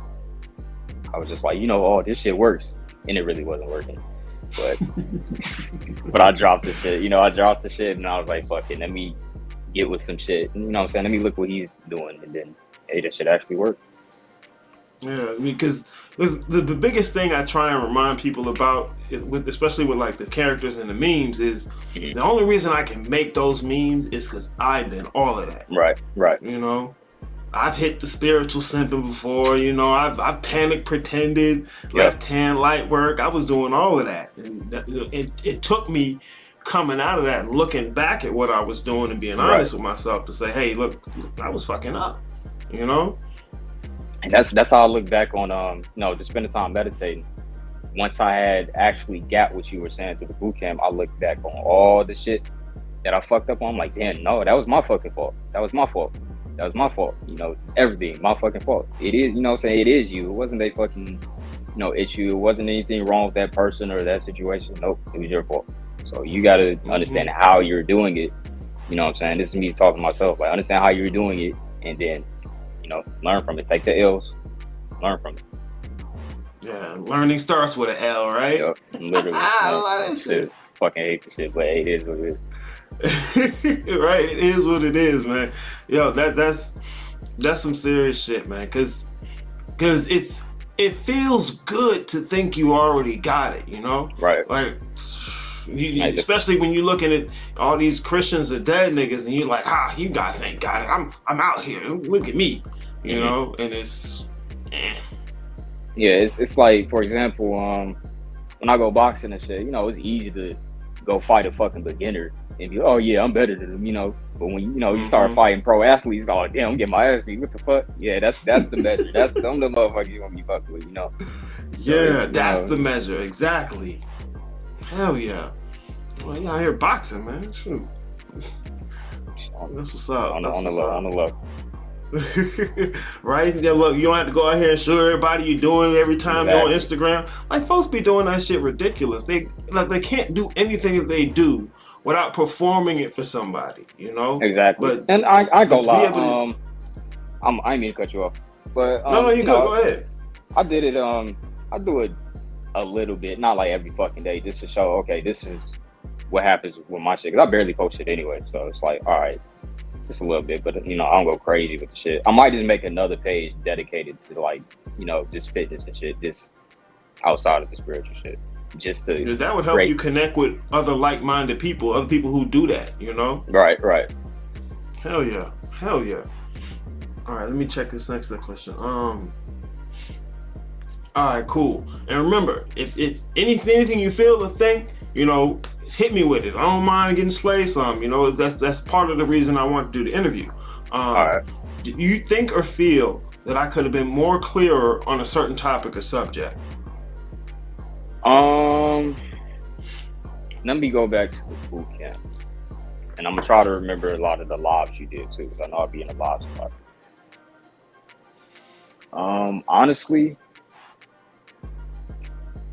I was just like, you know, oh, this shit works, and it really wasn't working. But but I dropped the shit. You know, I dropped the shit, and I was like, fuck it, let me get with some shit. You know what I'm saying? Let me look what he's doing, and then, hey, that shit actually worked. Yeah, because the biggest thing I try and remind people about, especially with like the characters and the memes, is the only reason I can make those memes is because I've been all of that. Right. You know, I've hit the spiritual simping before. You know, I've panic pretended, left-hand light work. I was doing all of that, and it took me coming out of that and looking back at what I was doing and being honest with myself to say, hey, look, I was fucking up. You know. And that's how I look back on, just spending time meditating. Once I had actually got what you were saying through the boot camp, I looked back on all the shit that I fucked up on. I'm like, damn, no, that was my fucking fault. That was my fault. You know, it's everything, my fucking fault. It is, you know what I'm saying? It is you. It wasn't a fucking, issue. It wasn't anything wrong with that person or that situation. Nope, it was your fault. So you got to understand how you're doing it. You know what I'm saying? This is me talking to myself. Like, understand how you're doing it, and then, learn from it. Take the L's, learn from it. Yeah, learning starts with an L, right? Yep, literally. I love that shit. Fucking hate the shit, but hey, it is what it is. Right, it is what it is, man. Yo, that's some serious shit, man. Cause it feels good to think you already got it, you know? Right. Like, especially when you're looking at all these Christians or dead niggas, and you're like, you guys ain't got it. I'm out here. Look at me, you know. And it's, yeah. It's like, for example, when I go boxing and shit, it's easy to go fight a fucking beginner and be, oh yeah, I'm better than them, you know. But when you start fighting pro athletes, oh damn, I'm getting my ass beat. What the fuck? Yeah, that's the measure. That's them the motherfuckers you gonna be fucked with, you know. Yeah, so, that's the measure, exactly. Hell yeah. Well, you out here boxing, man. Shoot. That's what's up. On the low. Right? Yeah, look, you don't have to go out here and show everybody you're doing it every time you're on Instagram. Like, folks be doing that shit ridiculous. They can't do anything that they do without performing it for somebody, you know? Exactly. But, and I go lie. I mean to cut you off. But no, you go ahead. I did it, I do it a little bit, not like every fucking day, just to show, okay, this is what happens with my shit. Because I barely post it anyway, so it's like, all right, just a little bit, but you know, I don't go crazy with the shit. I might just make another page dedicated to like, you know, just fitness and shit, just outside of the spiritual shit. Just to that would help you connect with other like-minded people, other people who do that, you know? Right. Hell yeah. All right, let me check this next question. All right, cool. And remember, if anything you feel or think, you know, hit me with it. I don't mind getting slayed some. You know, that's part of the reason I want to do the interview. All right. Do you think or feel that I could have been more clearer on a certain topic or subject? Let me go back to the boot camp, and I'm gonna try to remember a lot of the lives you did too, because I know I'll be in the lives a lot. Honestly,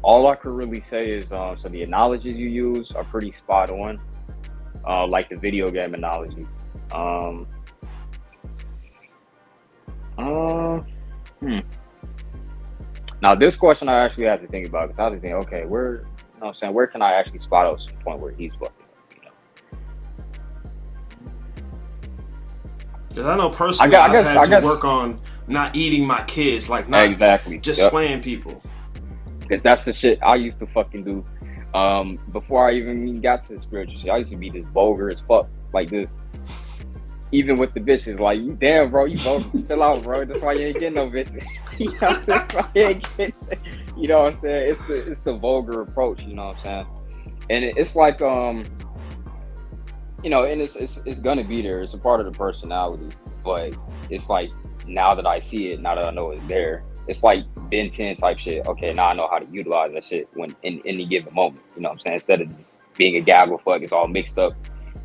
all I could really say is, so the analogies you use are pretty spot on, like the video game analogy. Now this question I actually have to think about, because I have to think, okay, where can I actually spot out some point where he's fucking up, you know? Because I know personally, I've had to work on not eating my kids, like not just slaying people. Because that's the shit I used to fucking do. Before I even got to the spiritual shit, I used to be this vulgar as fuck, like this. Even with the bitches, like, you damn, bro, you vulgar. Chill out, bro. That's why you ain't getting no bitches. You know what I'm saying? It's the vulgar approach. You know what I'm saying? And it's like, you know, and it's gonna be there. It's a part of the personality. But it's like, now that I see it, now that I know it's there, it's like Ben 10 type shit. Okay, now I know how to utilize that shit when in any given moment. You know what I'm saying? Instead of just being a gaggle fuck, it's all mixed up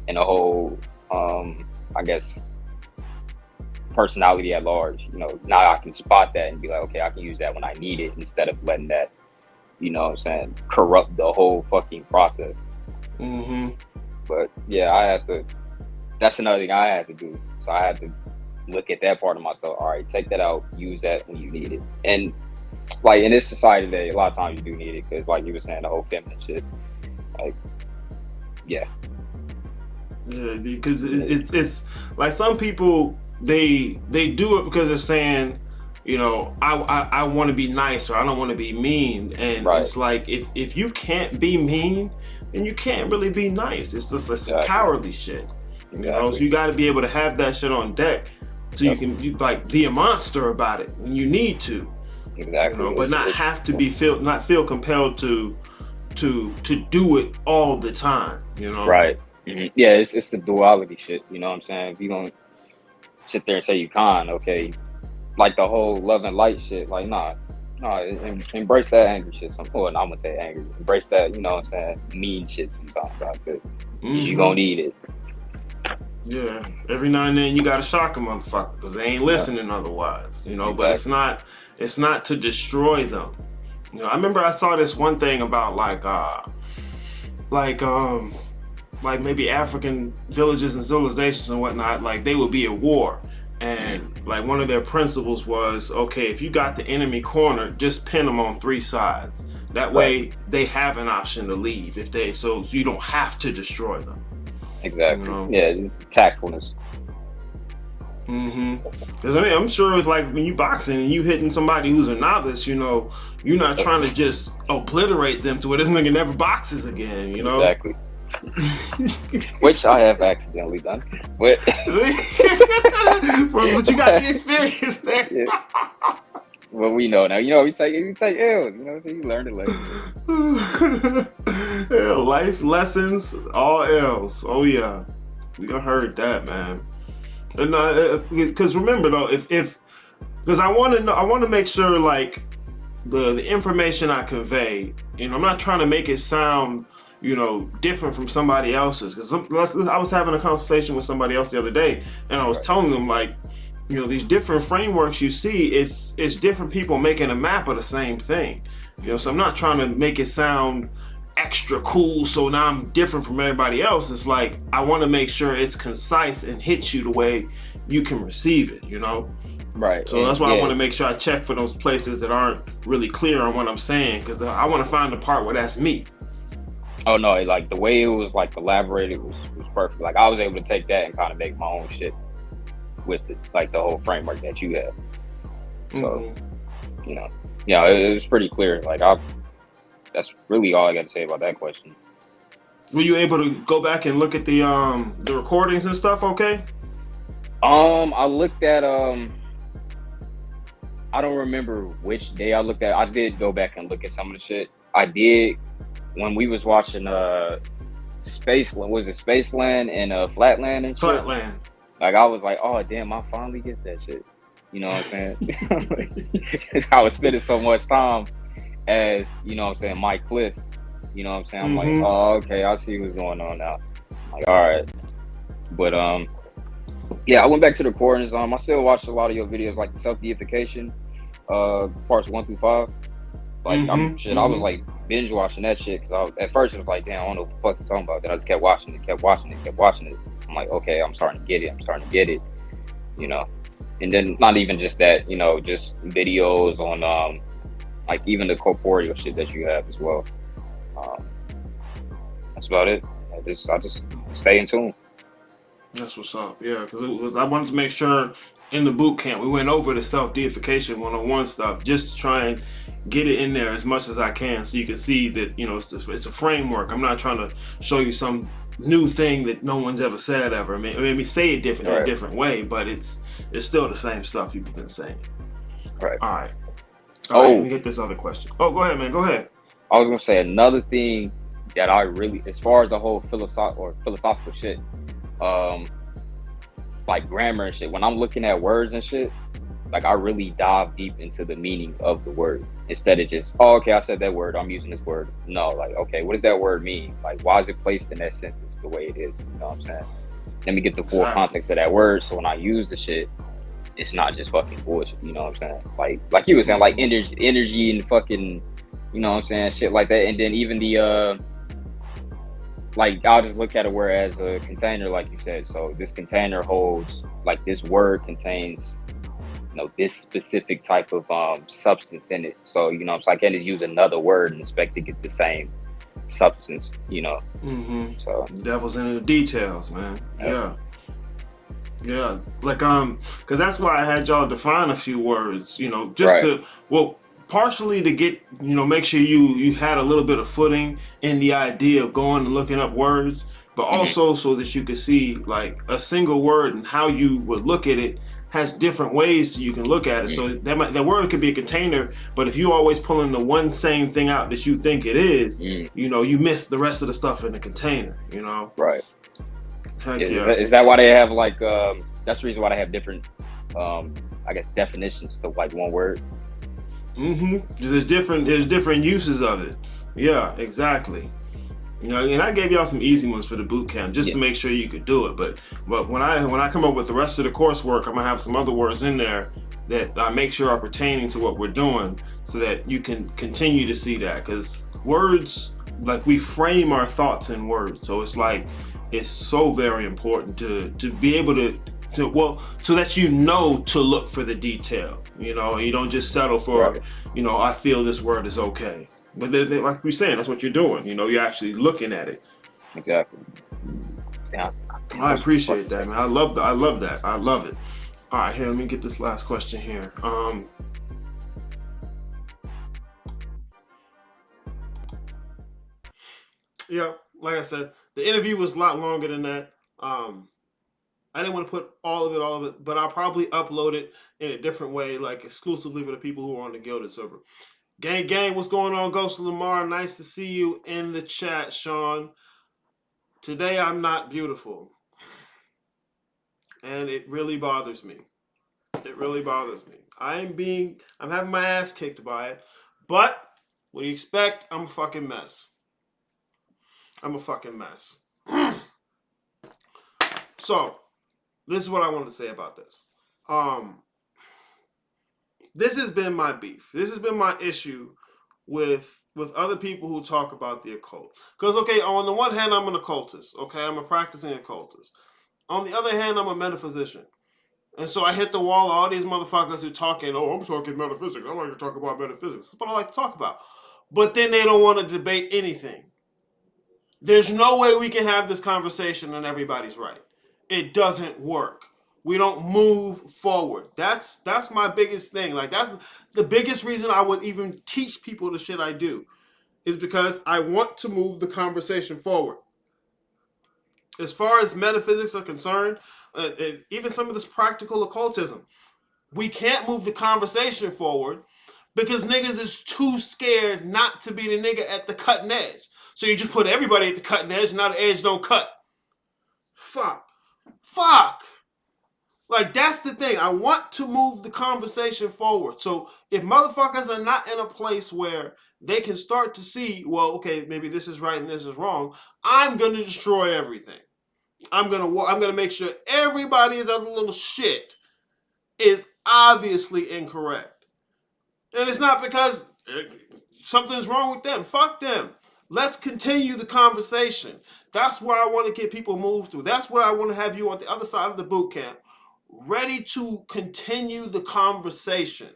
in a whole, I guess, personality at large. You know, now I can spot that and be like, okay, I can use that when I need it, instead of letting that, you know what I'm saying, corrupt the whole fucking process. But yeah, that's another thing I had to do. So I had to look at that part of myself. All right, take that out, use that when you need it. And like in this society today, a lot of times you do need it, because like you were saying, the whole feminine shit, like, yeah, because it's like some people they do it because they're saying, you know, I want to be nice, or I don't want to be mean, and it's like if you can't be mean, then you can't really be nice. It's just some cowardly shit. You know, so you got to be able to have that shit on deck, so you can like be a monster about it when you need to. Exactly. You know, but not have to be feel compelled to do it all the time. You know. Right. Yeah, it's the duality shit. You know what I'm saying? If you don't sit there and say you can't, okay, like the whole love and light shit, like nah, embrace that angry shit. Well, I'm gonna say angry. Embrace that, you know what I'm saying, mean shit sometimes. You gonna need it. Yeah, every now and then you gotta shock a motherfucker, because they ain't listening otherwise. You know, but it's not to destroy them. You know, I remember I saw this one thing about like maybe African villages and civilizations and whatnot, like they would be at war, and like one of their principles was, okay, if you got the enemy cornered, just pin them on 3 sides. That way they have an option to leave so you don't have to destroy them. Exactly. You know? Yeah, it's tactfulness. Because I mean, I'm sure it's like when you boxing and you hitting somebody who's a novice, you know, you're not trying to just obliterate them to where this nigga never boxes again, you know? Exactly. Which I have accidentally done. But you got the experience there. Well, we know now. You take L's. You know, so you learn it later. Yeah, life lessons, all L's. Oh yeah, we heard that, man. And because remember though, if because I want to know, I want to make sure like the information I convey, I'm not trying to make it sound, different from somebody else's. Because I was having a conversation with somebody else the other day, and I was telling them like, these different frameworks you see, it's different people making a map of the same thing. So I'm not trying to make it sound extra cool so now I'm different from everybody else. It's like I want to make sure it's concise and hits you the way you can receive it, Right. So that's why I want to make sure I check for those places that aren't really clear on what I'm saying, because I want to find the part where that's me. Oh no, like the way it was like elaborated was perfect. Like I was able to take that and kind of make my own shit with it, like the whole framework that you have. So, it was pretty clear. Like that's really all I got to say about that question. Were you able to go back and look at the recordings and stuff? Okay. I looked at I don't remember which day I looked at. I did go back and look at some of the shit. I did when we was watching Spaceland. Was it Spaceland and Flatland and shit? Flatland. Like I was like, oh damn, I finally get that shit. You know what I'm saying? I was spending so much time as, Mike Cliff. You know what I'm saying? I'm like, oh, okay, I see what's going on now. I'm like, all right. But yeah, I went back to the recordings. I still watched a lot of your videos, like the self-deification, parts 1 through 5. Like I was like binge watching that shit because at first it was like, damn, I don't know what the fuck you're talking about. Then I just kept watching it. I'm like, okay, I'm starting to get it. And then not even just that, just videos on like even the corporeal shit that you have as well. That's about it. I just stay in tune. That's what's up. Yeah, because I wanted to make sure in the boot camp we went over the self-deification 101 stuff just to try and get it in there as much as I can so you can see that it's a framework. I'm not trying to show you some new thing that no one's ever said ever. I mean say it different in a different way, but it's still the same stuff you've been saying. Right. All right. Let me get this other question. Oh, go ahead, man. Go ahead. I was gonna say another thing that I really, as far as the whole philosophical shit, like grammar and shit. When I'm looking at words and shit, like I really dive deep into the meaning of the word instead of just, oh, okay, I said that word, I'm using this word. No, like, okay, what does that word mean? Like, why is it placed in that sentence the way it is? You know what I'm saying? Let me get the full context of that word, so when I use the shit, it's not just fucking bullshit. You know what I'm saying? Like you were saying, like energy and fucking, you know what I'm saying, shit like that. And then even the like I'll just look at it whereas a container, like you said. So this container holds, like this word contains, this specific type of substance in it. So so I can't just use another word and expect to get the same substance. So devil's in the details, man. Yeah, like because that's why I had y'all define a few words, just to partially to get make sure you had a little bit of footing in the idea of going and looking up words, but also so that you could see like a single word and how you would look at it has different ways you can look at it. So that word could be a container, but if you always pulling the one same thing out that you think it is, you miss the rest of the stuff in the container. Right. Heck Is that why they have like that's the reason why they have different I guess definitions to like one word? There's different uses of it. Yeah, exactly. And I gave y'all some easy ones for the boot camp just to make sure you could do it. But when I come up with the rest of the coursework, I'm gonna have some other words in there that I make sure are pertaining to what we're doing, so that you can continue to see that. Because words, like we frame our thoughts in words, so it's so very important to be able to so that to look for the detail. You don't just settle for I feel this word is okay. But like we're saying, that's what you're doing. You're actually looking at it. Exactly. Yeah. I appreciate that, man. I love that. I love it. All right, here, let me get this last question here. Yeah, like I said, the interview was a lot longer than that. I didn't want to put all of it, but I'll probably upload it in a different way, like exclusively for the people who are on the Gilded server. Gang, what's going on? Ghost of Lamar, nice to see you in the chat, Sean. Today I'm not beautiful. And it really bothers me. It really bothers me. I'm having my ass kicked by it. But, what do you expect? I'm a fucking mess. I'm a fucking mess. So, this is what I want to say about this. This has been my beef. This has been my issue with other people who talk about the occult. Because, okay, on the one hand, I'm an occultist. Okay, I'm a practicing occultist. On the other hand, I'm a metaphysician. And so I hit the wall of all these motherfuckers who talking, oh, I'm talking metaphysics. I like to talk about metaphysics. That's what I like to talk about. But then they don't want to debate anything. There's no way we can have this conversation and everybody's right. It doesn't work. We don't move forward. That's my biggest thing. Like, that's the biggest reason I would even teach people the shit I do, is because I want to move the conversation forward. As far as metaphysics are concerned, even some of this practical occultism, we can't move the conversation forward because niggas is too scared not to be the nigga at the cutting edge. So you just put everybody at the cutting edge, and now the edge don't cut. Fuck. Like, that's the thing. I want to move the conversation forward. So if motherfuckers are not in a place where they can start to see, well, okay, maybe this is right and this is wrong, I'm going to destroy everything. I'm gonna make sure everybody's other little shit is obviously incorrect. And it's not because something's wrong with them. Fuck them. Let's continue the conversation. That's where I want to get people moved through. That's what I want to have you on the other side of the boot camp, ready to continue the conversation.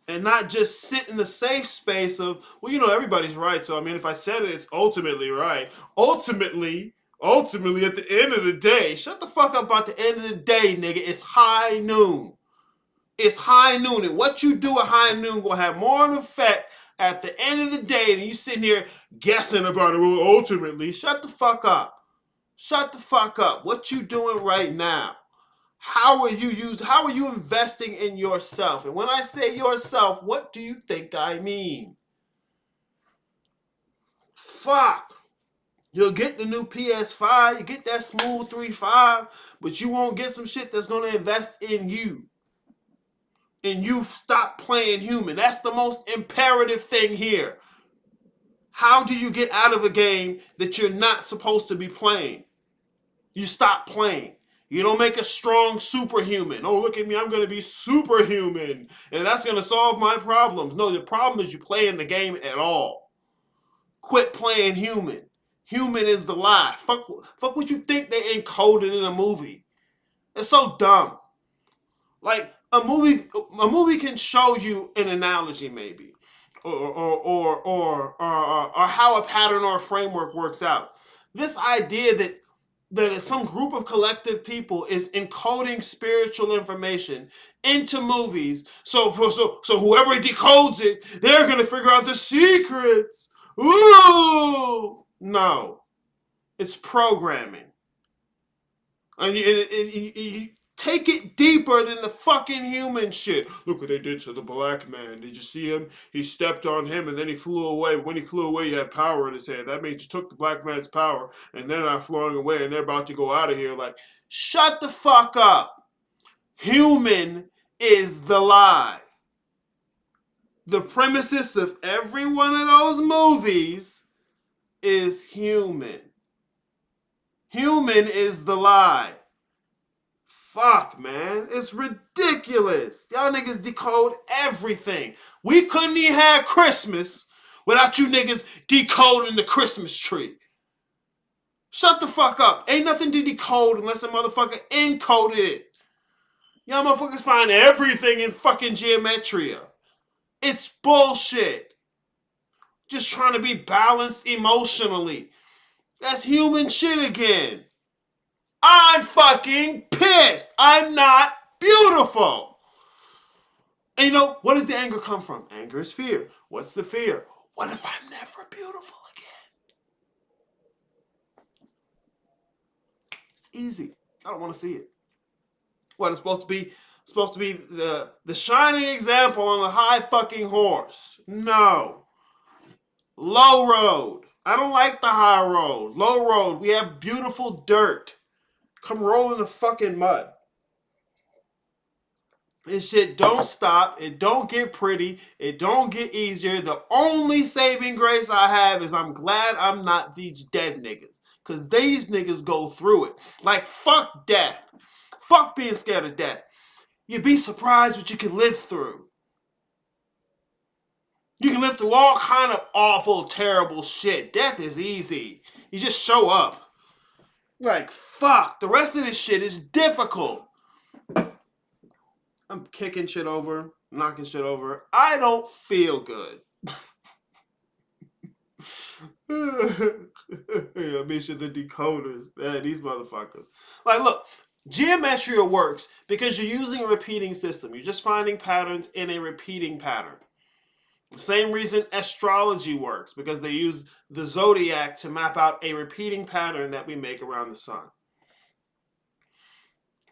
And not just sit in the safe space of, well, you know, everybody's right. So, I mean, if I said it, it's ultimately right. Ultimately, at the end of the day, shut the fuck up about the end of the day, nigga. It's high noon. It's high noon. And what you do at high noon will have more of an effect at the end of the day than you sitting here guessing about it. Well, ultimately, shut the fuck up. Shut the fuck up. What you doing right now? How are you investing in yourself? And when I say yourself, what do you think I mean? Fuck. You'll get the new PS5, you get that smooth 3.5, but you won't get some shit that's going to invest in you. And you stop playing human. That's the most imperative thing here. How do you get out of a game that you're not supposed to be playing? You stop playing. You don't make a strong superhuman. Oh, look at me, I'm going to be superhuman, and that's going to solve my problems. No, the problem is you playing the game at all. Quit playing human. Human is the lie. Fuck what you think they encoded in a movie. It's so dumb. Like, a movie can show you an analogy maybe, or how a pattern or a framework works out. This idea that some group of collective people is encoding spiritual information into movies, so whoever decodes it, they're gonna figure out the secrets. Ooh, no, it's programming, and you take it deeper than the fucking human shit. Look what they did to the black man. Did you see him? He stepped on him and then he flew away. When he flew away, he had power in his hand. That means you took the black man's power and they're not flying away and they're about to go out of here. Like, shut the fuck up. Human is the lie. The premises of every one of those movies is human. Human is the lie. Fuck, man. It's ridiculous. Y'all niggas decode everything. We couldn't even have Christmas without you niggas decoding the Christmas tree. Shut the fuck up. Ain't nothing to decode unless a motherfucker encoded it. Y'all motherfuckers find everything in fucking geometria. It's bullshit. Just trying to be balanced emotionally. That's human shit again. I'm fucking pissed. I'm not beautiful. And you know, what does the anger come from? Anger is fear. What's the fear? What if I'm never beautiful again? It's easy. I don't want to see it. What, it's supposed to be the shining example on a high fucking horse. No. Low road. I don't like the high road. Low road. We have beautiful dirt. Come roll in the fucking mud. This shit don't stop. It don't get pretty. It don't get easier. The only saving grace I have is I'm glad I'm not these dead niggas. Because these niggas go through it. Like, fuck death. Fuck being scared of death. You'd be surprised what you can live through. You can live through all kind of awful, terrible shit. Death is easy. You just show up. Like, fuck. The rest of this shit is difficult. I'm kicking shit over, knocking shit over. I don't feel good. Yeah, I mentioned the decoders. Man, these motherfuckers. Like, look, geometria works because you're using a repeating system. You're just finding patterns in a repeating pattern. The same reason astrology works, because they use the zodiac to map out a repeating pattern that we make around the sun.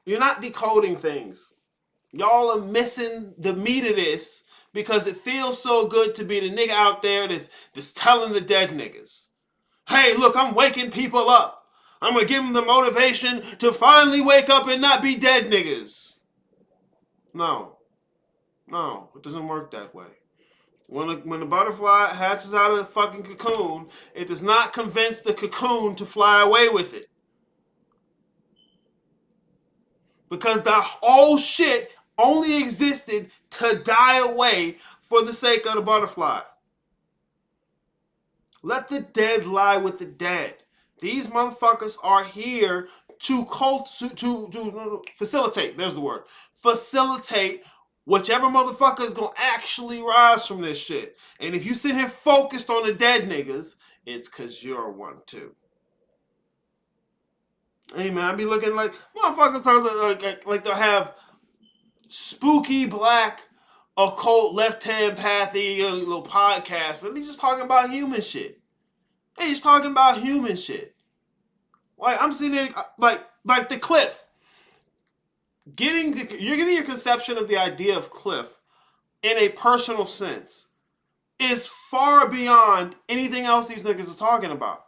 You're not decoding things. Y'all are missing the meat of this because it feels so good to be the nigga out there that's telling the dead niggas, hey, look, I'm waking people up. I'm going to give them the motivation to finally wake up and not be dead niggas. No, it doesn't work that way. When the butterfly hatches out of the fucking cocoon, it does not convince the cocoon to fly away with it. Because the whole shit only existed to die away for the sake of the butterfly. Let the dead lie with the dead. These motherfuckers are here to facilitate. There's the word. Facilitate whichever motherfucker is going to actually rise from this shit. And if you sit here focused on the dead niggas, it's because you're one too. Hey man, I be looking like motherfuckers like they'll have spooky black occult left-hand pathy little podcast, and he's just talking about human shit. Hey, he's talking about human shit. Like, I'm sitting there like the cliff. You're getting your conception of the idea of cliff in a personal sense is far beyond anything else these niggas are talking about.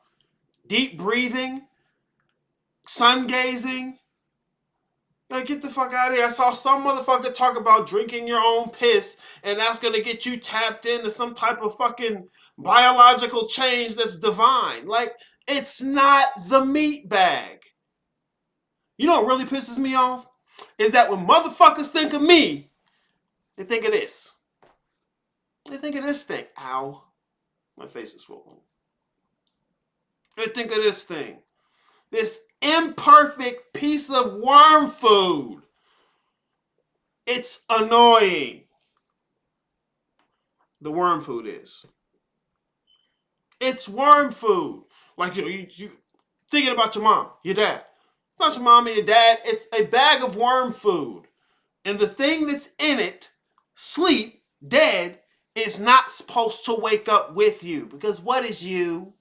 Deep breathing, sun gazing. Like, get the fuck out of here. I saw some motherfucker talk about drinking your own piss, and that's gonna get you tapped into some type of fucking biological change that's divine. Like, it's not the meat bag. You know what really pisses me off? Is that when motherfuckers think of me, they think of this. They think of this thing. Ow. My face is swollen. They think of this thing. This imperfect piece of worm food. It's annoying. The worm food is. It's worm food. Like, you thinking about your mom, your dad. It's not your mom and your dad. It's a bag of worm food. And the thing that's in it, sleep, dead, is not supposed to wake up with you. Because what is you?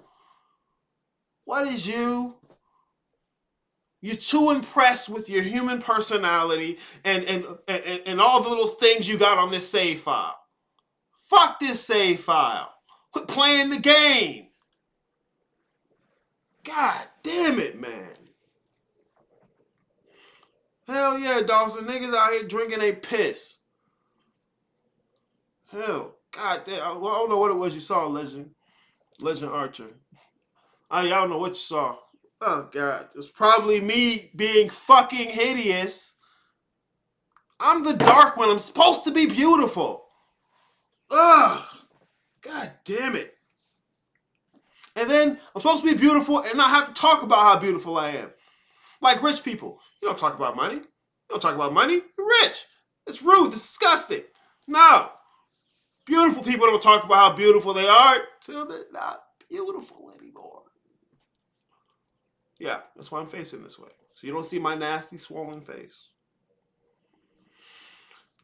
What is you? You're too impressed with your human personality and all the little things you got on this save file. Fuck this save file. Quit playing the game. God damn it, man. Hell yeah, Dawson. Niggas out here drinking a piss. Hell, god damn. I don't know what it was you saw, Legend Archer. I don't know what you saw. Oh, God. It's probably me being fucking hideous. I'm the dark one. I'm supposed to be beautiful. Ugh. God damn it. And then I'm supposed to be beautiful and not have to talk about how beautiful I am. Like rich people. You don't talk about money. You don't talk about money. You're rich. It's rude. It's disgusting. No. Beautiful people don't talk about how beautiful they are till they're not beautiful anymore. Yeah, that's why I'm facing this way. So you don't see my nasty, swollen face.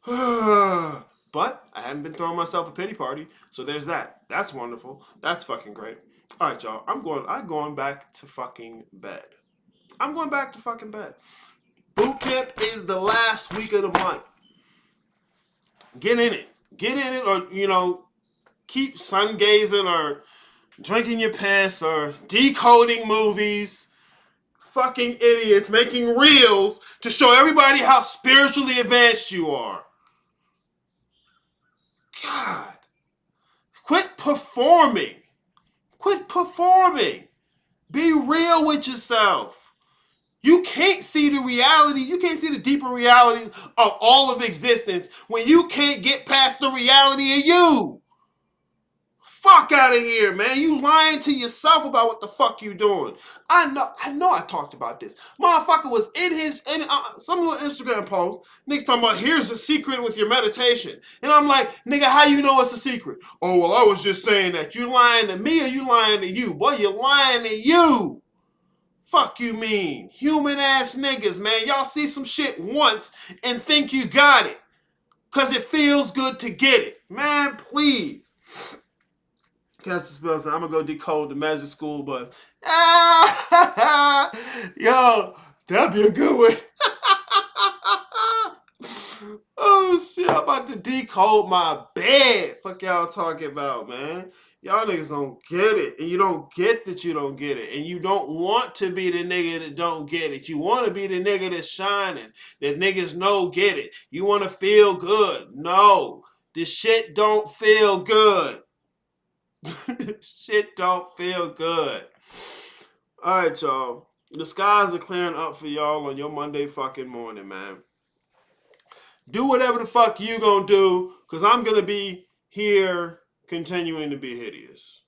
But I haven't been throwing myself a pity party, so there's that. That's wonderful. That's fucking great. All right, y'all. I'm going back to fucking bed. I'm going back to fucking bed. Boot camp is the last week of the month. Get in it. Get in it, or, you know, keep sun gazing or drinking your piss or decoding movies. Fucking idiots making reels to show everybody how spiritually advanced you are. God. Quit performing. Quit performing. Be real with yourself. You can't see the reality. You can't see the deeper reality of all of existence when you can't get past the reality of you. Fuck out of here, man. You lying to yourself about what the fuck you doing. I know I talked about this. Motherfucker was in some little Instagram post. Niggas talking about, here's the secret with your meditation. And I'm like, nigga, how you know it's a secret? Oh, well, I was just saying that. You lying to me or you lying to you? Boy, you're lying to you. Fuck you mean. Human ass niggas, man. Y'all see some shit once and think you got it. Cause it feels good to get it. Man, please. I'm gonna go decode the magic school bus. Yo, that'd be a good one. Oh shit, I'm about to decode my bed. Fuck y'all talking about, man. Y'all niggas don't get it. And you don't get that you don't get it. And you don't want to be the nigga that don't get it. You want to be the nigga that's shining. That niggas know get it. You want to feel good. No. This shit don't feel good. Shit don't feel good. Alright, y'all. The skies are clearing up for y'all on your Monday fucking morning, man. Do whatever the fuck you gonna do, because I'm gonna be here continuing to be hideous.